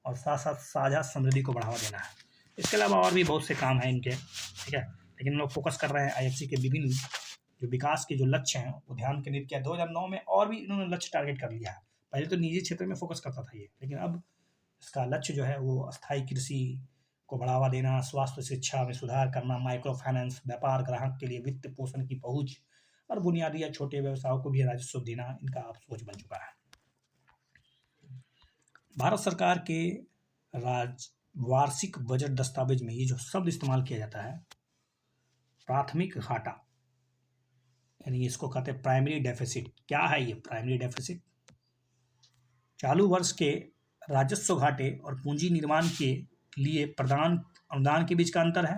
और साथ साथ साझा समृद्धि को बढ़ावा देना है। इसके अलावा और भी बहुत से काम हैं इनके, ठीक है, लेकिन हम लोग फोकस कर रहे हैं आईएफसी के विभिन्न जो विकास के जो लक्ष्य हैं वो ध्यान केंद्रित किया। 2009 में और भी इन्होंने लक्ष्य टारगेट कर लिया है। पहले तो निजी क्षेत्र में फोकस करता था ये, लेकिन अब इसका लक्ष्य जो है वो स्थायी कृषि को बढ़ावा देना, स्वास्थ्य शिक्षा में सुधार करना, माइक्रो फाइनेंस, व्यापार, ग्राहक के लिए वित्त पोषण की पहुंच और बुनियादी या छोटे व्यवसायों को भी राजस्व देना, इनका अब सोच बन चुका है। भारत सरकार के वार्षिक बजट दस्तावेज में ये जो शब्द इस्तेमाल किया जाता है, प्राथमिक घाटा, यानी इसको कहते हैं प्राइमरी डेफिसिट। क्या है ये प्राइमरी डेफिसिट? चालू वर्ष के राजस्व घाटे और पूंजी निर्माण के लिए प्रदान अनुदान के बीच का अंतर है।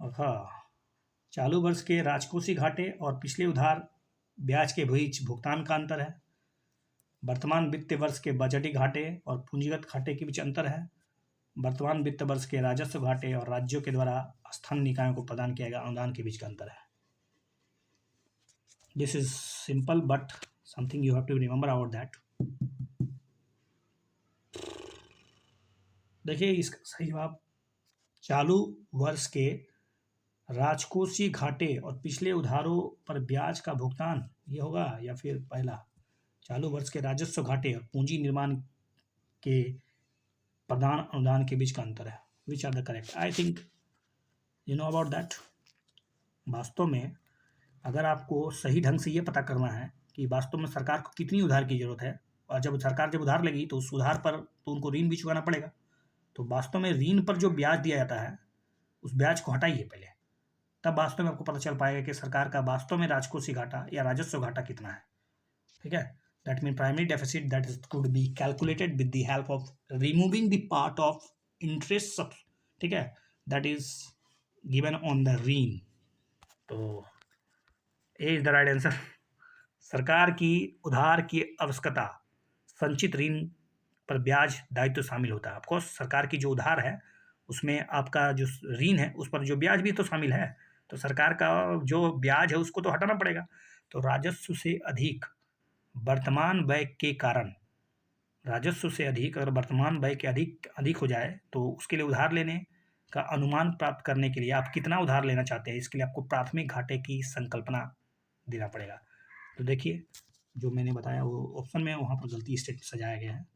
हाँ, चालू वर्ष के राजकोषीय घाटे और पिछले उधार ब्याज के बीच भुगतान का अंतर है। वर्तमान वित्त वर्ष के बजटीय घाटे और पूंजीगत घाटे के बीच अंतर है। वर्तमान वित्त वर्ष के राजस्व घाटे और राज्यों के द्वारा स्थानीय निकायों को प्रदान किया गया अनुदान के बीच का अंतर है। This is simple but something you have to remember about that. देखिए इसका सही जवाब चालू वर्ष के राजकोषीय घाटे और पिछले उधारों पर ब्याज का भुगतान ये होगा, या फिर पहला चालू वर्ष के राजस्व घाटे और पूंजी निर्माण के प्रदान अनुदान के बीच का अंतर है। Which are the correct? I think you know about that. वास्तव में अगर आपको सही ढंग से ये पता करना है कि वास्तव में सरकार को कितनी उधार की जरूरत है, और जब सरकार उधार लेगी तो उस उधार पर तो उनको ऋण भी चुकाना पड़ेगा, तो वास्तव में ऋण पर जो ब्याज दिया जाता है उस ब्याज को हटाइए पहले, तब वास्तव में आपको पता चल पाएगा कि सरकार का वास्तव में राजकोषीय घाटा या राजस्व घाटा कितना है। ठीक है, that mean primary deficit that is could be calculated with the help of removing the part of interest, ठीक है, that is given on the ऋण। तो ए इज द राइट आंसर। सरकार की उधार की आवश्यकता संचित ऋण पर ब्याज दायित्व शामिल होता है। ऑफकोर्स सरकार की जो उधार है उसमें आपका जो ऋण है उस पर जो ब्याज भी तो शामिल है, तो सरकार का जो ब्याज है उसको तो हटाना पड़ेगा। तो राजस्व से अधिक वर्तमान व्यय के कारण, राजस्व से अधिक अगर वर्तमान व्यय के अधिक हो जाए तो उसके लिए उधार लेने का अनुमान प्राप्त करने के लिए आप कितना उधार लेना चाहते हैं, इसके लिए आपको प्राथमिक घाटे की संकल्पना देना पड़ेगा। तो देखिए जो मैंने बताया वो ऑप्शन में वहाँ पर गलती स्टेट सजाया गया है।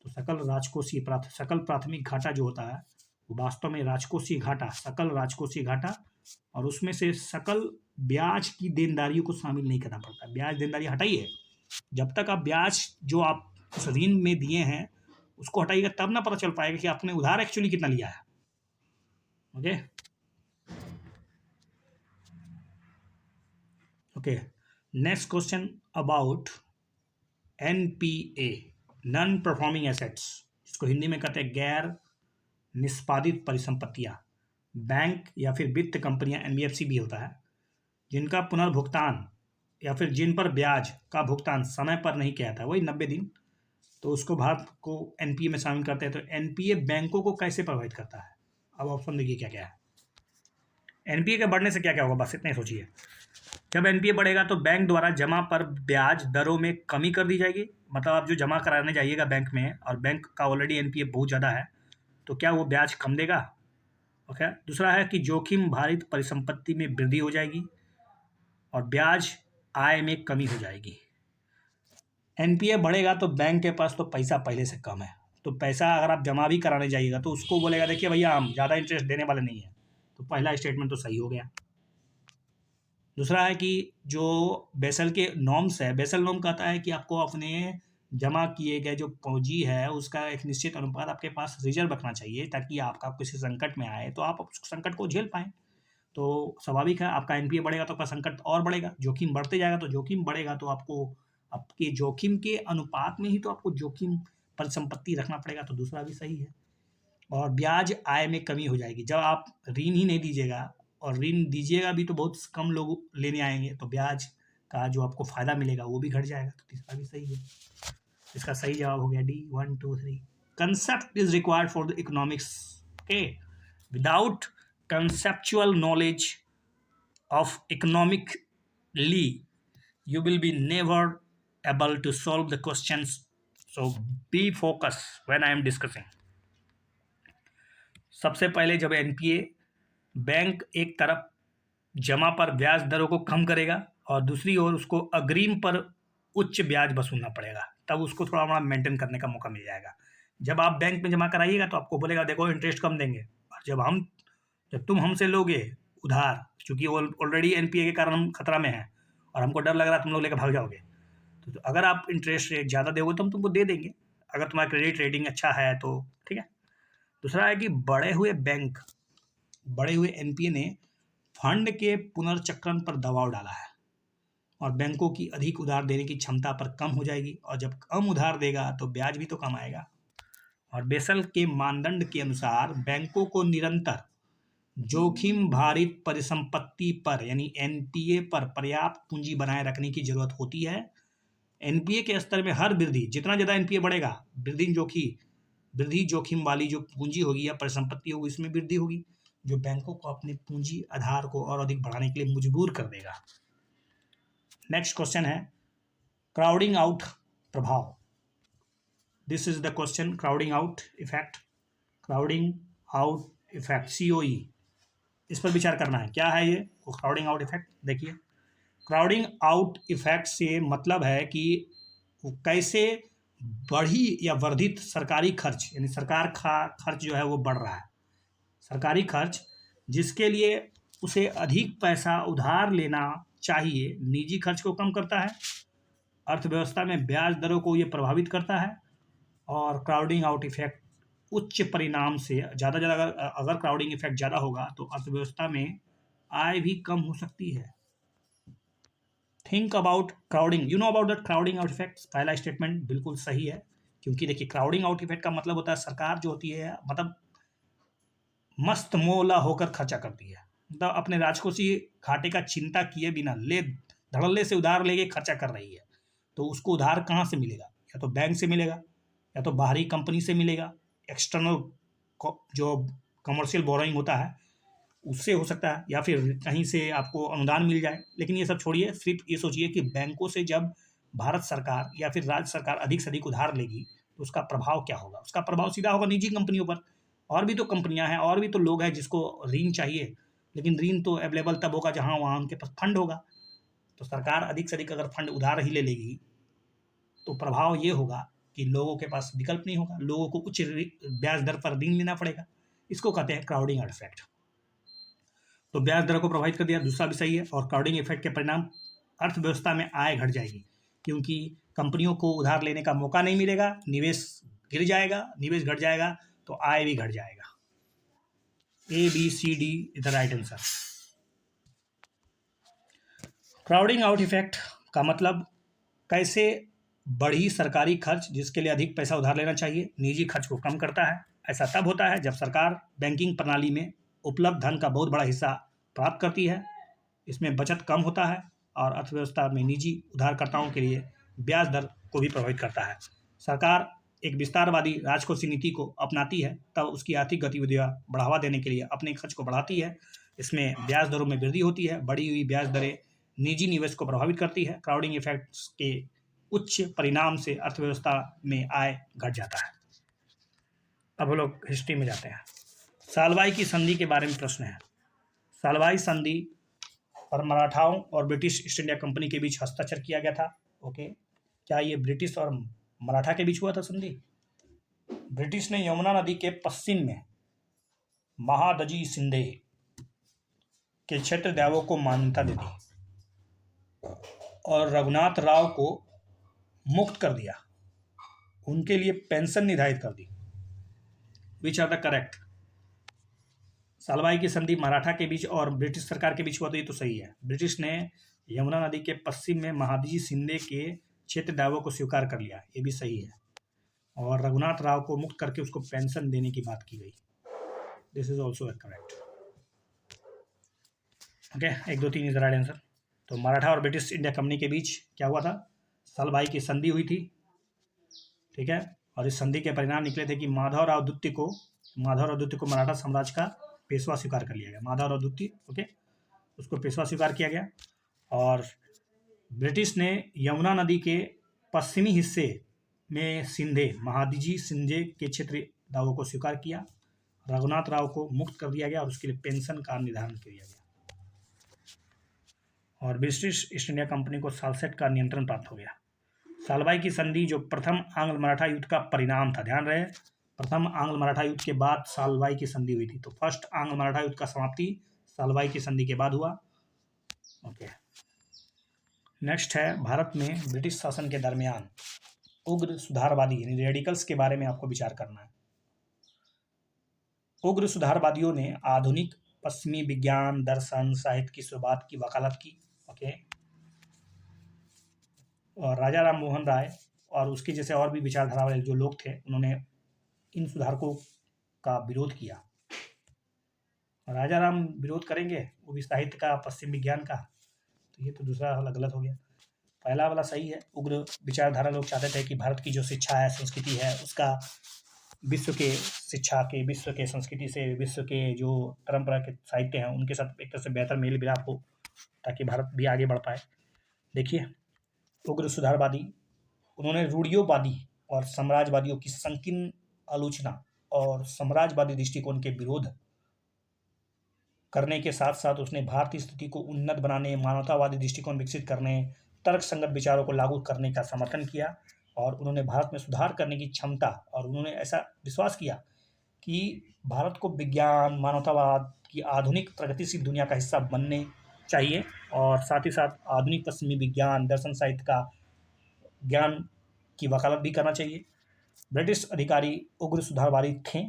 तो सकल प्राथमिक घाटा जो होता है वो वास्तव में राजकोषीय घाटा, सकल राजकोषीय घाटा, और उसमें से सकल ब्याज की देनदारियों को शामिल नहीं करना पड़ता। ब्याज देनदारी हटाइए, जब तक आप ब्याज जो आप उस ऋण में दिए हैं उसको हटाइएगा तब ना पता चल पाएगा कि आपने उधार एक्चुअली कितना लिया है। Okay okay, next question about NPA, non performing assets, इसको हिंदी में कहते हैं गैर निष्पादित परिसंपत्तियां। बैंक या फिर वित्त कंपनियां, एनबीएफसी भी होता है, जिनका पुनर्भुगतान या फिर जिन पर ब्याज का भुगतान समय पर नहीं किया था, वही 90 दिन, तो उसको भारत को एनपीए में शामिल करते हैं। तो एनपीए बैंकों को कैसे प्रभावित करता है? अब ऑप्शन देखिए क्या क्या है। एनपीए के बढ़ने से क्या क्या होगा, बस इतना ही सोचिए। जब एनपीए बढ़ेगा तो बैंक द्वारा जमा पर ब्याज दरों में कमी कर दी जाएगी, मतलब आप जो जमा कराने जाइएगा बैंक में और बैंक का ऑलरेडी एनपीए बहुत ज़्यादा है तो क्या वो ब्याज कम देगा? ओके। दूसरा है कि जोखिम भारित परिसंपत्ति में वृद्धि हो जाएगी और ब्याज आय में कमी हो जाएगी। एनपीए बढ़ेगा तो बैंक के पास तो पैसा पहले से कम है, तो पैसा अगर आप जमा भी कराने जाइएगा तो उसको बोलेगा देखिए भैया हम ज़्यादा इंटरेस्ट देने वाले नहीं हैं, तो पहला स्टेटमेंट तो सही हो गया। दूसरा है कि जो बेसल के नॉर्म्स है, बेसल नॉर्म कहता है कि आपको अपने जमा किए गए जो पूंजी है उसका एक निश्चित अनुपात आपके पास रिजर्व रखना चाहिए, ताकि आपका किसी संकट में आए तो आप उस संकट को झेल पाएँ। तो स्वाभाविक है आपका एनपीए बढ़ेगा तो आपका संकट और बढ़ेगा, जोखिम बढ़ते जाएगा तो जोखिम बढ़ेगा, तो आपको आपके जोखिम के अनुपात में ही तो आपको जोखिम परिसंपत्ति रखना पड़ेगा, तो दूसरा भी सही है। और ब्याज आय में कमी हो जाएगी, जब आप ऋण ही नहीं दीजिएगा और ऋण दीजिएगा भी तो बहुत कम लोग लेने आएंगे, तो ब्याज का जो आपको फायदा मिलेगा वो भी घट जाएगा, तो तीसरा भी सही है। इसका सही जवाब हो गया D, 1 2 3। Concept is required for the economics. Okay, without conceptual knowledge of economically you will be never able to solve the questions so B focus when I am discussing. सबसे पहले जब एनपीए बैंक एक तरफ जमा पर ब्याज दरों को कम करेगा और दूसरी ओर उसको अग्रिम पर उच्च ब्याज वसूलना पड़ेगा, तब उसको थोड़ा बड़ा मेंटेन करने का मौका मिल जाएगा। जब आप बैंक में जमा कराइएगा तो आपको बोलेगा देखो इंटरेस्ट कम देंगे, और जब तुम हमसे लोगे उधार, चूंकि वो ऑलरेडी एनपीए के कारण हम खतरा में हैं और हमको डर लग रहा है तुम लोग लेकर भाग जाओगे, तो अगर आप इंटरेस्ट रेट ज़्यादा दोगे तो हम तुमको दे देंगे, अगर तुम्हारा क्रेडिट रेटिंग अच्छा है तो। ठीक है। दूसरा है कि बढ़े हुए एनपीए ने फंड के पुनर्चक्रण पर दबाव डाला है और बैंकों की अधिक उधार देने की क्षमता पर कम हो जाएगी, और जब कम उधार देगा तो ब्याज भी तो कम आएगा। और बेसल के मानदंड के अनुसार बैंकों को निरंतर जोखिम भारित परिसंपत्ति पर यानी एनपीए पर पर्याप्त पूंजी बनाए रखने की जरूरत होती है। एनपीए के स्तर में हर वृद्धि, जितना ज़्यादा एनपीए बढ़ेगा, वृद्धि जोखिम वाली जो पूंजी होगी या परिसंपत्ति होगी इसमें वृद्धि होगी, जो बैंकों को अपने पूंजी आधार को और अधिक बढ़ाने के लिए मजबूर कर देगा। नेक्स्ट क्वेश्चन है क्राउडिंग आउट प्रभाव। This is the question, crowding out effect. Crowding out effect COE, इस पर विचार करना है। क्या है ये क्राउडिंग आउट इफेक्ट? देखिए, क्राउडिंग आउट इफेक्ट से मतलब है कि कैसे बढ़ी या वर्धित सरकारी खर्च, यानी सरकार का खर्च जो है वो बढ़ रहा है, सरकारी खर्च जिसके लिए उसे अधिक पैसा उधार लेना चाहिए, निजी खर्च को कम करता है, अर्थव्यवस्था में ब्याज दरों को ये प्रभावित करता है। और क्राउडिंग आउट इफेक्ट उच्च परिणाम से ज़्यादा अगर क्राउडिंग इफेक्ट ज़्यादा होगा तो अर्थव्यवस्था में आय भी कम हो सकती है। Think about crowding, you know about the crowding out effect. पहला स्टेटमेंट बिल्कुल सही है, क्योंकि देखिए क्राउडिंग आउट इफेक्ट का मतलब होता है सरकार जो होती है मतलब मस्त मोला होकर खर्चा करती है, मतलब अपने राजकोषीय घाटे का चिंता किए बिना धड़ल्ले से उधार लेके खर्चा कर रही है। तो उसको उधार कहाँ से मिलेगा? या तो बैंक से मिलेगा, या तो बाहरी कंपनी से मिलेगा, एक्सटर्नल जो कमर्शियल बोरोइंग होता है उससे हो सकता है, या फिर कहीं से आपको अनुदान मिल जाए। लेकिन ये सब छोड़िए, सिर्फ ये सोचिए कि बैंकों से जब भारत सरकार या फिर राज्य सरकार अधिक से अधिक उधार लेगी तो उसका प्रभाव क्या होगा? उसका प्रभाव सीधा होगा निजी कंपनियों पर। और भी तो कंपनियां हैं, और भी तो लोग हैं जिसको ऋण चाहिए, लेकिन ऋण तो अवेलेबल तब होगा जहां वहां उनके पास फंड होगा। तो सरकार अधिक से अधिक अगर फंड उधार ही ले लेगी तो प्रभाव ये होगा कि लोगों के पास विकल्प नहीं होगा, लोगों को उच्च ब्याज दर पर ऋण लेना पड़ेगा। इसको कहते हैं क्राउडिंग इफेक्ट। तो ब्याज दर को प्रभावित कर दिया, दूसरा भी सही है। और क्राउडिंग इफेक्ट के परिणाम अर्थव्यवस्था में आय घट जाएगी, क्योंकि कंपनियों को उधार लेने का मौका नहीं मिलेगा, निवेश गिर जाएगा, निवेश घट जाएगा तो आय भी घट जाएगा। ABCD is the right answer. Crowding out effect का मतलब कैसे बढ़ी सरकारी खर्च जिसके लिए अधिक पैसा उधार लेना चाहिए निजी खर्च को कम करता है। ऐसा तब होता है जब सरकार बैंकिंग प्रणाली में उपलब्ध धन का बहुत बड़ा हिस्सा प्राप्त करती है, इसमें बचत कम होता है और अर्थव्यवस्था में निजी उधारकर्ताओं के लिए ब्याज दर को भी प्रभावित करता है। सरकार एक विस्तारवादी राजकोषीय नीति को अपनाती है तब उसकी आर्थिक गतिविधियां बढ़ावा देने के लिए अपने खर्च को बढ़ाती है, इसमें ब्याज दरों में वृद्धि होती है। बढ़ी हुई ब्याज दरें निजी निवेश को प्रभावित करती है। क्राउडिंग इफेक्ट्स के उच्च परिणाम से अर्थव्यवस्था में आय घट जाता है। अब हम लोग हिस्ट्री में जाते हैं। सालवाई की संधि के बारे में प्रश्न है। सालवाई संधि पर मराठाओं और ब्रिटिश ईस्ट इंडिया कंपनी के बीच हस्ताक्षर किया गया था। ओके, क्या ये ब्रिटिश और मराठा के बीच हुआ था संधि? ब्रिटिश ने यमुना नदी के पश्चिम में महादजी शिंदे के क्षेत्र दावों को मान्यता दे दी और रघुनाथ राव को मुक्त कर दिया, उनके लिए पेंशन निर्धारित कर दी। Which are the correct? Salbai की संधि मराठा के बीच और ब्रिटिश सरकार के बीच हुआ तो ये तो सही है। ब्रिटिश ने यमुना नदी के पश्चिम में महादजी शिंदे के क्षेत्र दावों को स्वीकार कर लिया, ये भी सही है। और रघुनाथ राव को मुक्त करके उसको पेंशन देने की बात की गई। This is also correct. Okay, 1 2 3 is the right answer. तो मराठा और ब्रिटिश इंडिया कंपनी के बीच क्या हुआ था? सालवाई की संधि हुई थी, ठीक है। और इस संधि के परिणाम निकले थे कि माधवराव द्वितीय को मराठा साम्राज्य का पेशवा स्वीकार कर लिया गया। माधवराव द्वितीय, ओके, उसको पेशवा स्वीकार किया गया। और ब्रिटिश ने यमुना नदी के पश्चिमी हिस्से में सिंधे महादजी सिंधे के क्षेत्रीय दावों को स्वीकार किया। रघुनाथ राव को मुक्त कर दिया गया और उसके लिए पेंशन का निर्धारण किया गया। और ब्रिटिश ईस्ट इंडिया कंपनी को साल्सेट का नियंत्रण प्राप्त हो गया। सालबाई की संधि जो प्रथम आंग्ल मराठा युद्ध का परिणाम था, ध्यान रहे, प्रथम आंग्ल मराठा युद्ध के बाद सालबाई की संधि हुई थी। तो फर्स्ट आंग्ल मराठा युद्ध का समाप्ति सालबाई की संधि के बाद हुआ। ओके, नेक्स्ट है भारत में ब्रिटिश शासन के दरमियान उग्र सुधारवादी यानी रेडिकल्स के बारे में आपको विचार करना है। उग्र सुधारवादियों ने आधुनिक पश्चिमी विज्ञान, दर्शन, साहित्य की शुरुआत की वकालत की। ओके, और राजा राम मोहन राय और उसके जैसे और भी विचारधारा वाले जो लोग थे, उन्होंने इन सुधारकों का विरोध किया। राजा राम विरोध करेंगे, वो भी साहित्य का, पश्चिम विज्ञान का, तो ये तो दूसरा वाला गलत हो गया। पहला वाला सही है। उग्र विचारधारा लोग चाहते थे कि भारत की जो शिक्षा है, संस्कृति है, उसका विश्व के शिक्षा के, विश्व के संस्कृति से, विश्व के जो परंपरा के साहित्य हैं उनके साथ एक तरह से बेहतर मेल मिलाप हो, ताकि भारत भी आगे बढ़ पाए। देखिए, उग्र सुधारवादी, उन्होंने रूढ़ियोवादी और साम्राज्यवादियों की संकीर्ण आलोचना और साम्राज्यवादी दृष्टिकोण के विरोध करने के साथ साथ उसने भारतीय स्थिति को उन्नत बनाने, मानवतावादी दृष्टिकोण विकसित करने, तर्क संगत विचारों को लागू करने का समर्थन किया। और उन्होंने भारत में सुधार करने की क्षमता, और उन्होंने ऐसा विश्वास किया कि भारत को विज्ञान, मानवतावाद की आधुनिक प्रगतिशील दुनिया का हिस्सा बनने चाहिए, और साथ ही साथ आधुनिक पश्चिमी विज्ञान, दर्शन, साहित्य का ज्ञान की वकालत भी करना चाहिए। ब्रिटिश अधिकारी उग्र सुधारवादी थे।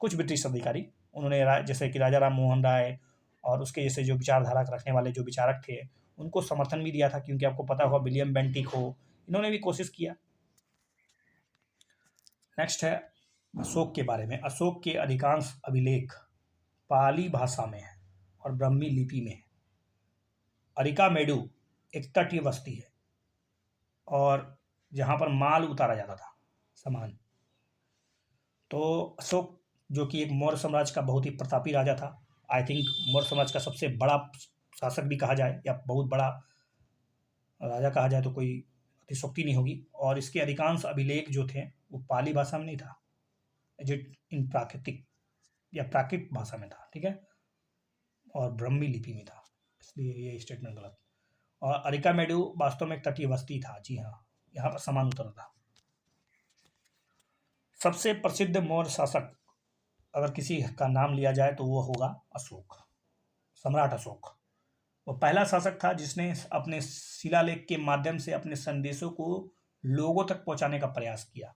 कुछ ब्रिटिश अधिकारी, उन्होंने जैसे कि राजा राम मोहन राय और उसके जैसे जो विचारधारा रखने वाले जो विचारक थे, उनको समर्थन भी दिया था, क्योंकि आपको पता होगा विलियम बेंटिक हो, इन्होंने भी कोशिश किया। नेक्स्ट है अशोक के बारे में। अशोक के अधिकांश अभिलेख पाली भाषा में है और ब्राह्मी लिपि में है। अरिकामेडु एक तटीय बस्ती है और जहाँ पर माल उतारा जाता था, सामान। तो अशोक जो कि एक मौर्य साम्राज्य का बहुत ही प्रतापी राजा था, आई थिंक मौर्य साम्राज्य का सबसे बड़ा शासक भी कहा जाए या बहुत बड़ा राजा कहा जाए तो कोई अतिशयोक्ति नहीं होगी। और इसके अधिकांश अभिलेख जो थे वो पाली भाषा में नहीं था, जो इन प्राकृतिक या प्राकृत भाषा में था, ठीक है, और ब्राह्मी लिपि में था, इसलिए ये स्टेटमेंट गलत। और अरिकामेडु वास्तव में एक तटीय बस्ती था, जी हाँ, यहाँ पर सामान उतरता था। सबसे प्रसिद्ध मौर्य शासक अगर किसी का नाम लिया जाए तो वो होगा अशोक, सम्राट अशोक। वो पहला शासक था जिसने अपने शिलालेख के माध्यम से अपने संदेशों को लोगों तक पहुंचाने का प्रयास किया।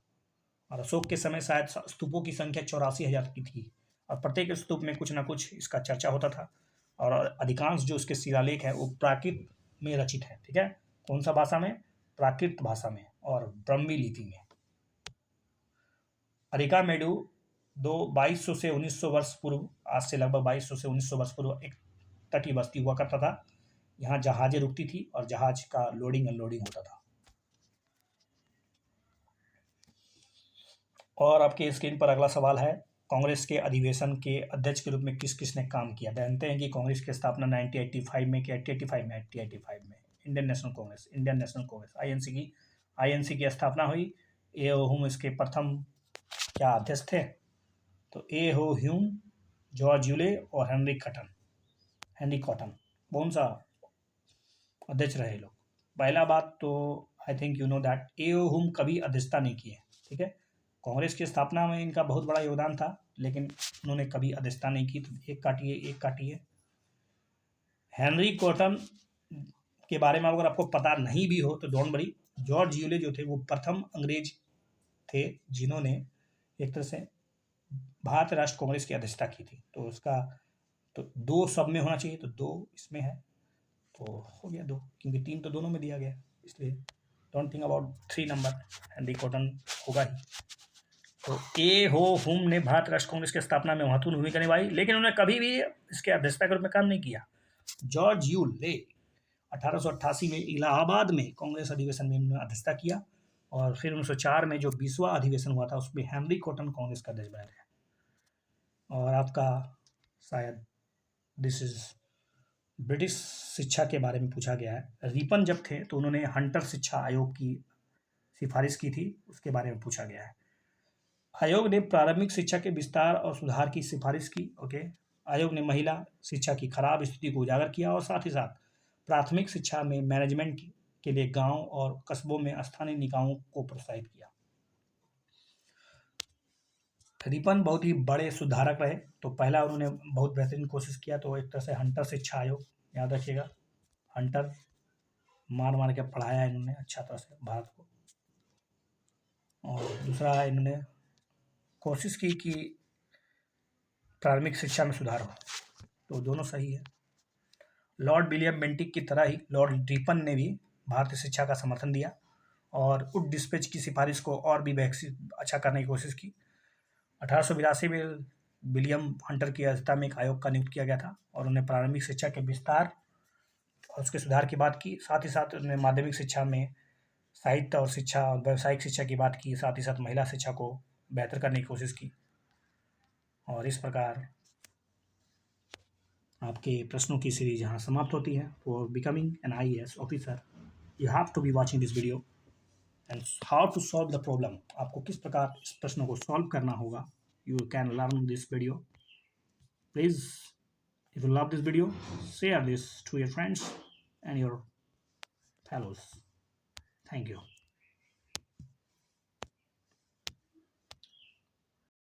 और अशोक के समय शायद स्तूपों की संख्या 84,000 की थी, और प्रत्येक स्तूप में कुछ ना कुछ इसका चर्चा होता था। और अधिकांश जो उसके शिलालेख है वो प्राकृत में रचित है, ठीक है। कौन सा भाषा में? प्राकृत भाषा में और ब्राह्मी लिपि में। अरिकामेडु 2200 से 1900 वर्ष पूर्व, आज से लगभग 2200 से 1900 वर्ष पूर्व एक तटीय बस्ती हुआ करता था। यहाँ जहाजें रुकती थी और जहाज का लोडिंग अनलोडिंग होता था। और आपके स्क्रीन पर अगला सवाल है, कांग्रेस के अधिवेशन के अध्यक्ष के रूप में किस किसने काम किया? जानते हैं कि कांग्रेस की स्थापना 1985 में कि 1885 में इंडियन नेशनल कांग्रेस आईएनसी की स्थापना हुई। ए ओ ह्यूम इसके प्रथम क्या अध्यक्ष थे? तो A O Hume, George Yule और हेनरी कॉटन कौन सा अध्यक्ष रहे लोग? पहला बात तो I think you know that A O Hume कभी अध्यक्षता नहीं की है, ठीक है। कांग्रेस की स्थापना में इनका बहुत बड़ा योगदान था, लेकिन उन्होंने कभी अध्यक्षता नहीं की, तो एक काटिए। हेनरी कॉटन के बारे में अगर आपको पता नहीं भी हो तो डोंट वरी। जॉर्ज यूले जो थे वो प्रथम अंग्रेज थे जिन्होंने एक तरह से भारतीय राष्ट्र कांग्रेस की अध्यक्षता की थी। तो उसका तो 2 सब में होना चाहिए, तो 2 इसमें है, तो हो गया 2, क्योंकि 3 तो दोनों में दिया गया, इसलिए don't think about 3 number, Henry cotton होगा ही। तो ए हो हुम ने भारत राष्ट्र कांग्रेस की स्थापना में महत्वपूर्ण भूमिका निभाई, लेकिन उन्होंने कभी भी इसके अध्यक्षता के रूप में काम नहीं किया। जॉर्ज यूले 1888 में इलाहाबाद में कांग्रेस अधिवेशन में उन्होंने अध्यक्षता किया, और फिर 1904 में जो 20वां अधिवेशन हुआ था उसमें हेनरी कॉटन कांग्रेस का अध्यक्ष बने थे। और आपका शायद दिस इज ब्रिटिश शिक्षा के बारे में पूछा गया है। रिपन जब थे तो उन्होंने हंटर शिक्षा आयोग की सिफारिश की थी उसके बारे में पूछा गया है। आयोग ने प्रारंभिक शिक्षा के विस्तार और सुधार की सिफारिश की। ओके, आयोग ने महिला शिक्षा की खराब स्थिति को उजागर किया और साथ ही साथ प्राथमिक शिक्षा में मैनेजमेंट के लिए गांव और कस्बों में स्थानीय निकायों को प्रोत्साहित किया। रिपन बहुत ही बड़े सुधारक रहे। तो पहला उन्होंने बहुत बेहतरीन कोशिश किया, तो एक तरह से हंटर शिक्षा आयोग, याद रखिएगा, हंटर, मार मार के पढ़ाया इन्होंने अच्छा तरह से भारत को। और दूसरा इन्होंने कोशिश की कि प्राथमिक शिक्षा में सुधार हो, तो दोनों सही है। लॉर्ड विलियम बेंटिक की तरह ही लॉर्ड रिपन ने भी भारतीय शिक्षा का समर्थन दिया और वुड डिस्पैच की सिफारिश को और भी अच्छा करने की कोशिश की। 1882 में विलियम हंटर की अध्यक्षता में एक आयोग का नियुक्त किया गया था और उन्हें प्रारंभिक शिक्षा के विस्तार और उसके सुधार की बात की। साथ ही साथ उन्होंने माध्यमिक शिक्षा में साहित्य और शिक्षा और व्यावसायिक शिक्षा की बात की। साथ ही साथ महिला शिक्षा को बेहतर करने की कोशिश की। और इस प्रकार आपके प्रश्नों की सीरीज यहाँ समाप्त होती है। For becoming an IAS officer you have to be watching this video and how to solve the problem. आपको किस प्रकार इस प्रश्नों को सॉल्व करना होगा, you can learn this video. Please, if you love this video, share this to your friends and your fellows. Thank you.